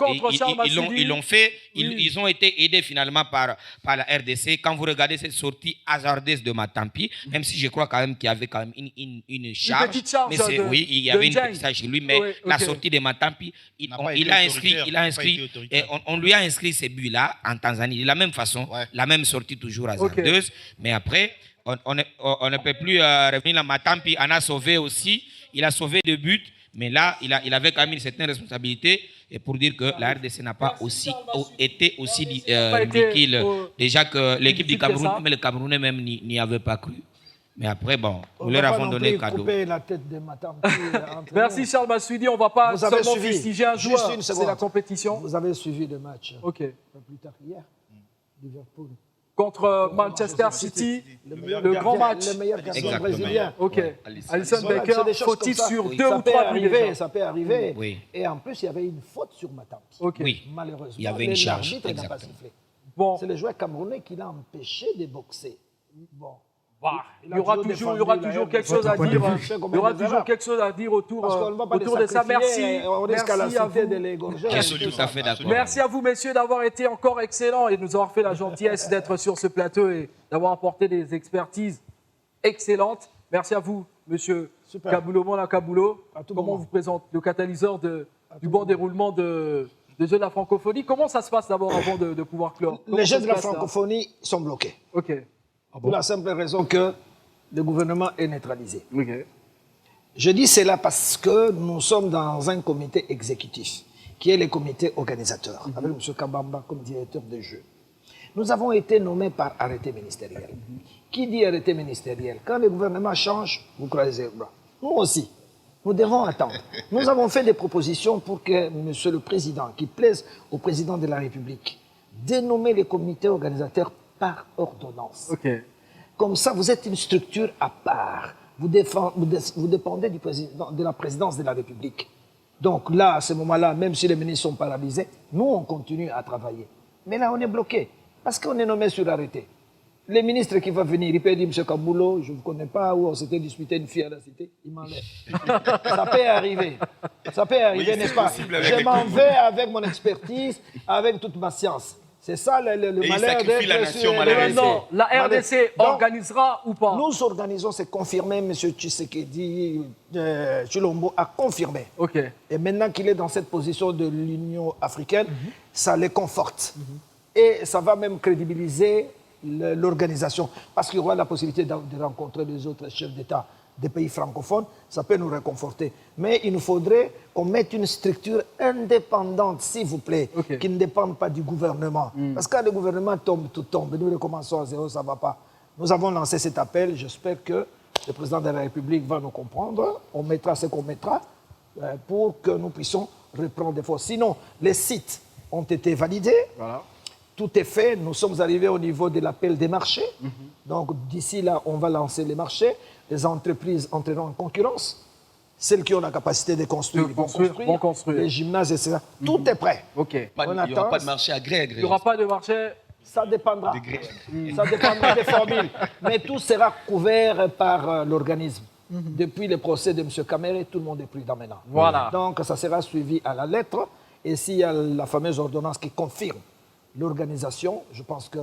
ils l'ont fait. Ils ont été aidés finalement par la RDC. Quand vous regardez cette sortie hasardeuse de Matampi, même si je crois quand même qu'il y avait quand même une charge. Une petite charge. Oui, il y avait une petite charge chez lui, mais la sortie de Matampi, il a inscrit. Et on lui a inscrit ces buts-là en Tanzanie de la même façon, la même sortie toujours hasardeuse. Mais après, on ne peut plus revenir à Matampi. On a sauvé aussi. Il a sauvé 2 buts. Mais là, il avait quand même une certaine responsabilité. Et pour dire que la RDC n'a pas été aussi liquide. Déjà que l'équipe du Cameroun, mais le Camerounais même n'y avait pas cru. Mais après, bon, nous leur avons donné cadeau. La tête de Matampi, Merci Charles Massoudi. On ne va pas seulement fustiger un joueur. C'est la compétition. Vous avez suivi le match un peu plus tard hier, Liverpool. Contre Manchester City, le grand match. Le meilleur gardien brésilien. Ok. Alisson Becker, fautif sur 2 ou 3 buts. Ça peut arriver. Oui. Et en plus, il y avait une faute sur Matampi. Oui. Malheureusement, il y avait une charge. L'arbitre n'a pas sifflé. Bon. C'est le joueur camerounais qui l'a empêché de boxer. Bon. Il y aura toujours quelque chose à dire. Il y aura toujours quelque chose à dire autour de ça. Merci. Merci à vous. Je suis tout à fait d'accord. Merci à vous, messieurs, d'avoir été encore excellents et de nous avoir fait la gentillesse d'être sur ce plateau et d'avoir apporté des expertises excellentes. Merci à vous, monsieur Kaboulo Mona Kaboulo. Comment on vous présente le catalyseur du bon déroulement des Jeux de la francophonie? Comment ça se passe d'abord avant de pouvoir clore? Les Jeux de la francophonie sont bloqués. Ok. Pour la simple raison que le gouvernement est neutralisé. Ok. Je dis cela parce que nous sommes dans un comité exécutif, qui est le comité organisateur, avec M. Kabamba comme directeur des Jeux. Nous avons été nommés par arrêté ministériel. Qui dit arrêté ministériel? Quand le gouvernement change, vous croisez les bras. Nous aussi, nous devons attendre. Nous avons fait des propositions pour que Monsieur le Président, qui plaise au Président de la République, dénommer les comités organisateurs par ordonnance. Okay. Comme ça, vous êtes une structure à part. Vous dépendez de la présidence de la République. Donc là, à ce moment-là, même si les ministres sont paralysés, nous, on continue à travailler. Mais là, on est bloqué, parce qu'on est nommé sur l'arrêté. Les ministres qui vont venir, il peut dire, M. Kaboulo, je ne vous connais pas, où on s'était disputé une fille à la cité, il m'enlève. Ça peut arriver. Ça peut arriver, n'est-ce pas? Je m'en vais avec mon expertise, avec toute ma science. C'est ça le malheur d'être... Non, la RDC organisera ou pas? Nous organisons, c'est confirmé, M. Tshisekedi Chilombo a confirmé. Okay. Et maintenant qu'il est dans cette position de l'Union africaine, ça les conforte. Et ça va même crédibiliser l'organisation. Parce qu'il y aura la possibilité de rencontrer les autres chefs d'État des pays francophones, ça peut nous réconforter. Mais il nous faudrait qu'on mette une structure indépendante, s'il vous plaît, qui ne dépende pas du gouvernement. Parce que quand le gouvernement tombe, tout tombe. Nous recommençons à zéro, ça ne va pas. Nous avons lancé cet appel. J'espère que le président de la République va nous comprendre. On mettra ce qu'on mettra pour que nous puissions reprendre des fois. Sinon, les sites ont été validés. Voilà. Tout est fait. Nous sommes arrivés au niveau de l'appel des marchés. Donc, d'ici là, on va lancer les marchés. Les entreprises entreront en concurrence. Celles qui ont la capacité de construire, vont construire. Les gymnases, etc. Tout est prêt. Okay. Il n'y aura pas de marché à gré à gré. Il n'y aura pas de marché. Ça dépendra. Ça dépendra des formules. Mais tout sera couvert par l'organisme. Depuis le procès de M. Kamere, tout le monde est prudent maintenant. Voilà. Donc, ça sera suivi à la lettre. Et s'il y a la fameuse ordonnance qui confirme l'organisation, je pense que...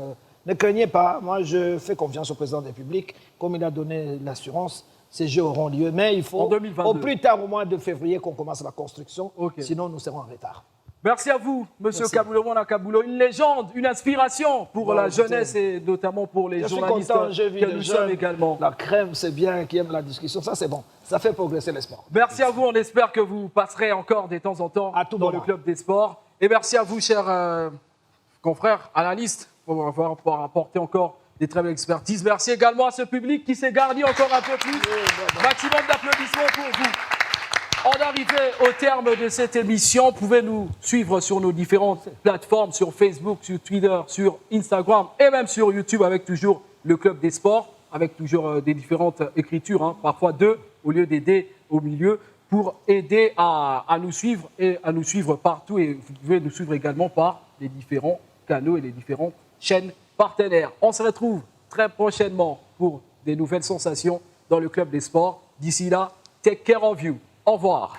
Ne craignez pas, moi je fais confiance au président de la République. Comme il a donné l'assurance, ces Jeux auront lieu. Mais il faut, au plus tard, au mois de février, qu'on commence la construction. Sinon, nous serons en retard. Merci à vous, monsieur Kaboulo Mona Kaboulo. Une légende, une inspiration pour la jeunesse et notamment pour les journalistes que nous sommes également. La crème, c'est bien, qui aime la discussion. Ça, c'est bon. Ça fait progresser les sports. Merci à vous. On espère que vous passerez encore de temps en temps dans le club des sports. Et merci à vous, chers confrères analystes, pour avoir apporté encore des très belles expertises. Merci également à ce public qui s'est garni encore un peu plus. Maximum d'applaudissements pour vous. En arrivée au terme de cette émission, vous pouvez nous suivre sur nos différentes plateformes, sur Facebook, sur Twitter, sur Instagram et même sur YouTube avec toujours le Club des Sports, avec toujours des différentes écritures, parfois deux au lieu des D au milieu, pour aider à nous suivre et à nous suivre partout. Et vous pouvez nous suivre également par les différents canaux et les différentes chaînes partenaires. On se retrouve très prochainement pour des nouvelles sensations dans le Club des Sports. D'ici là, take care of you. Au revoir.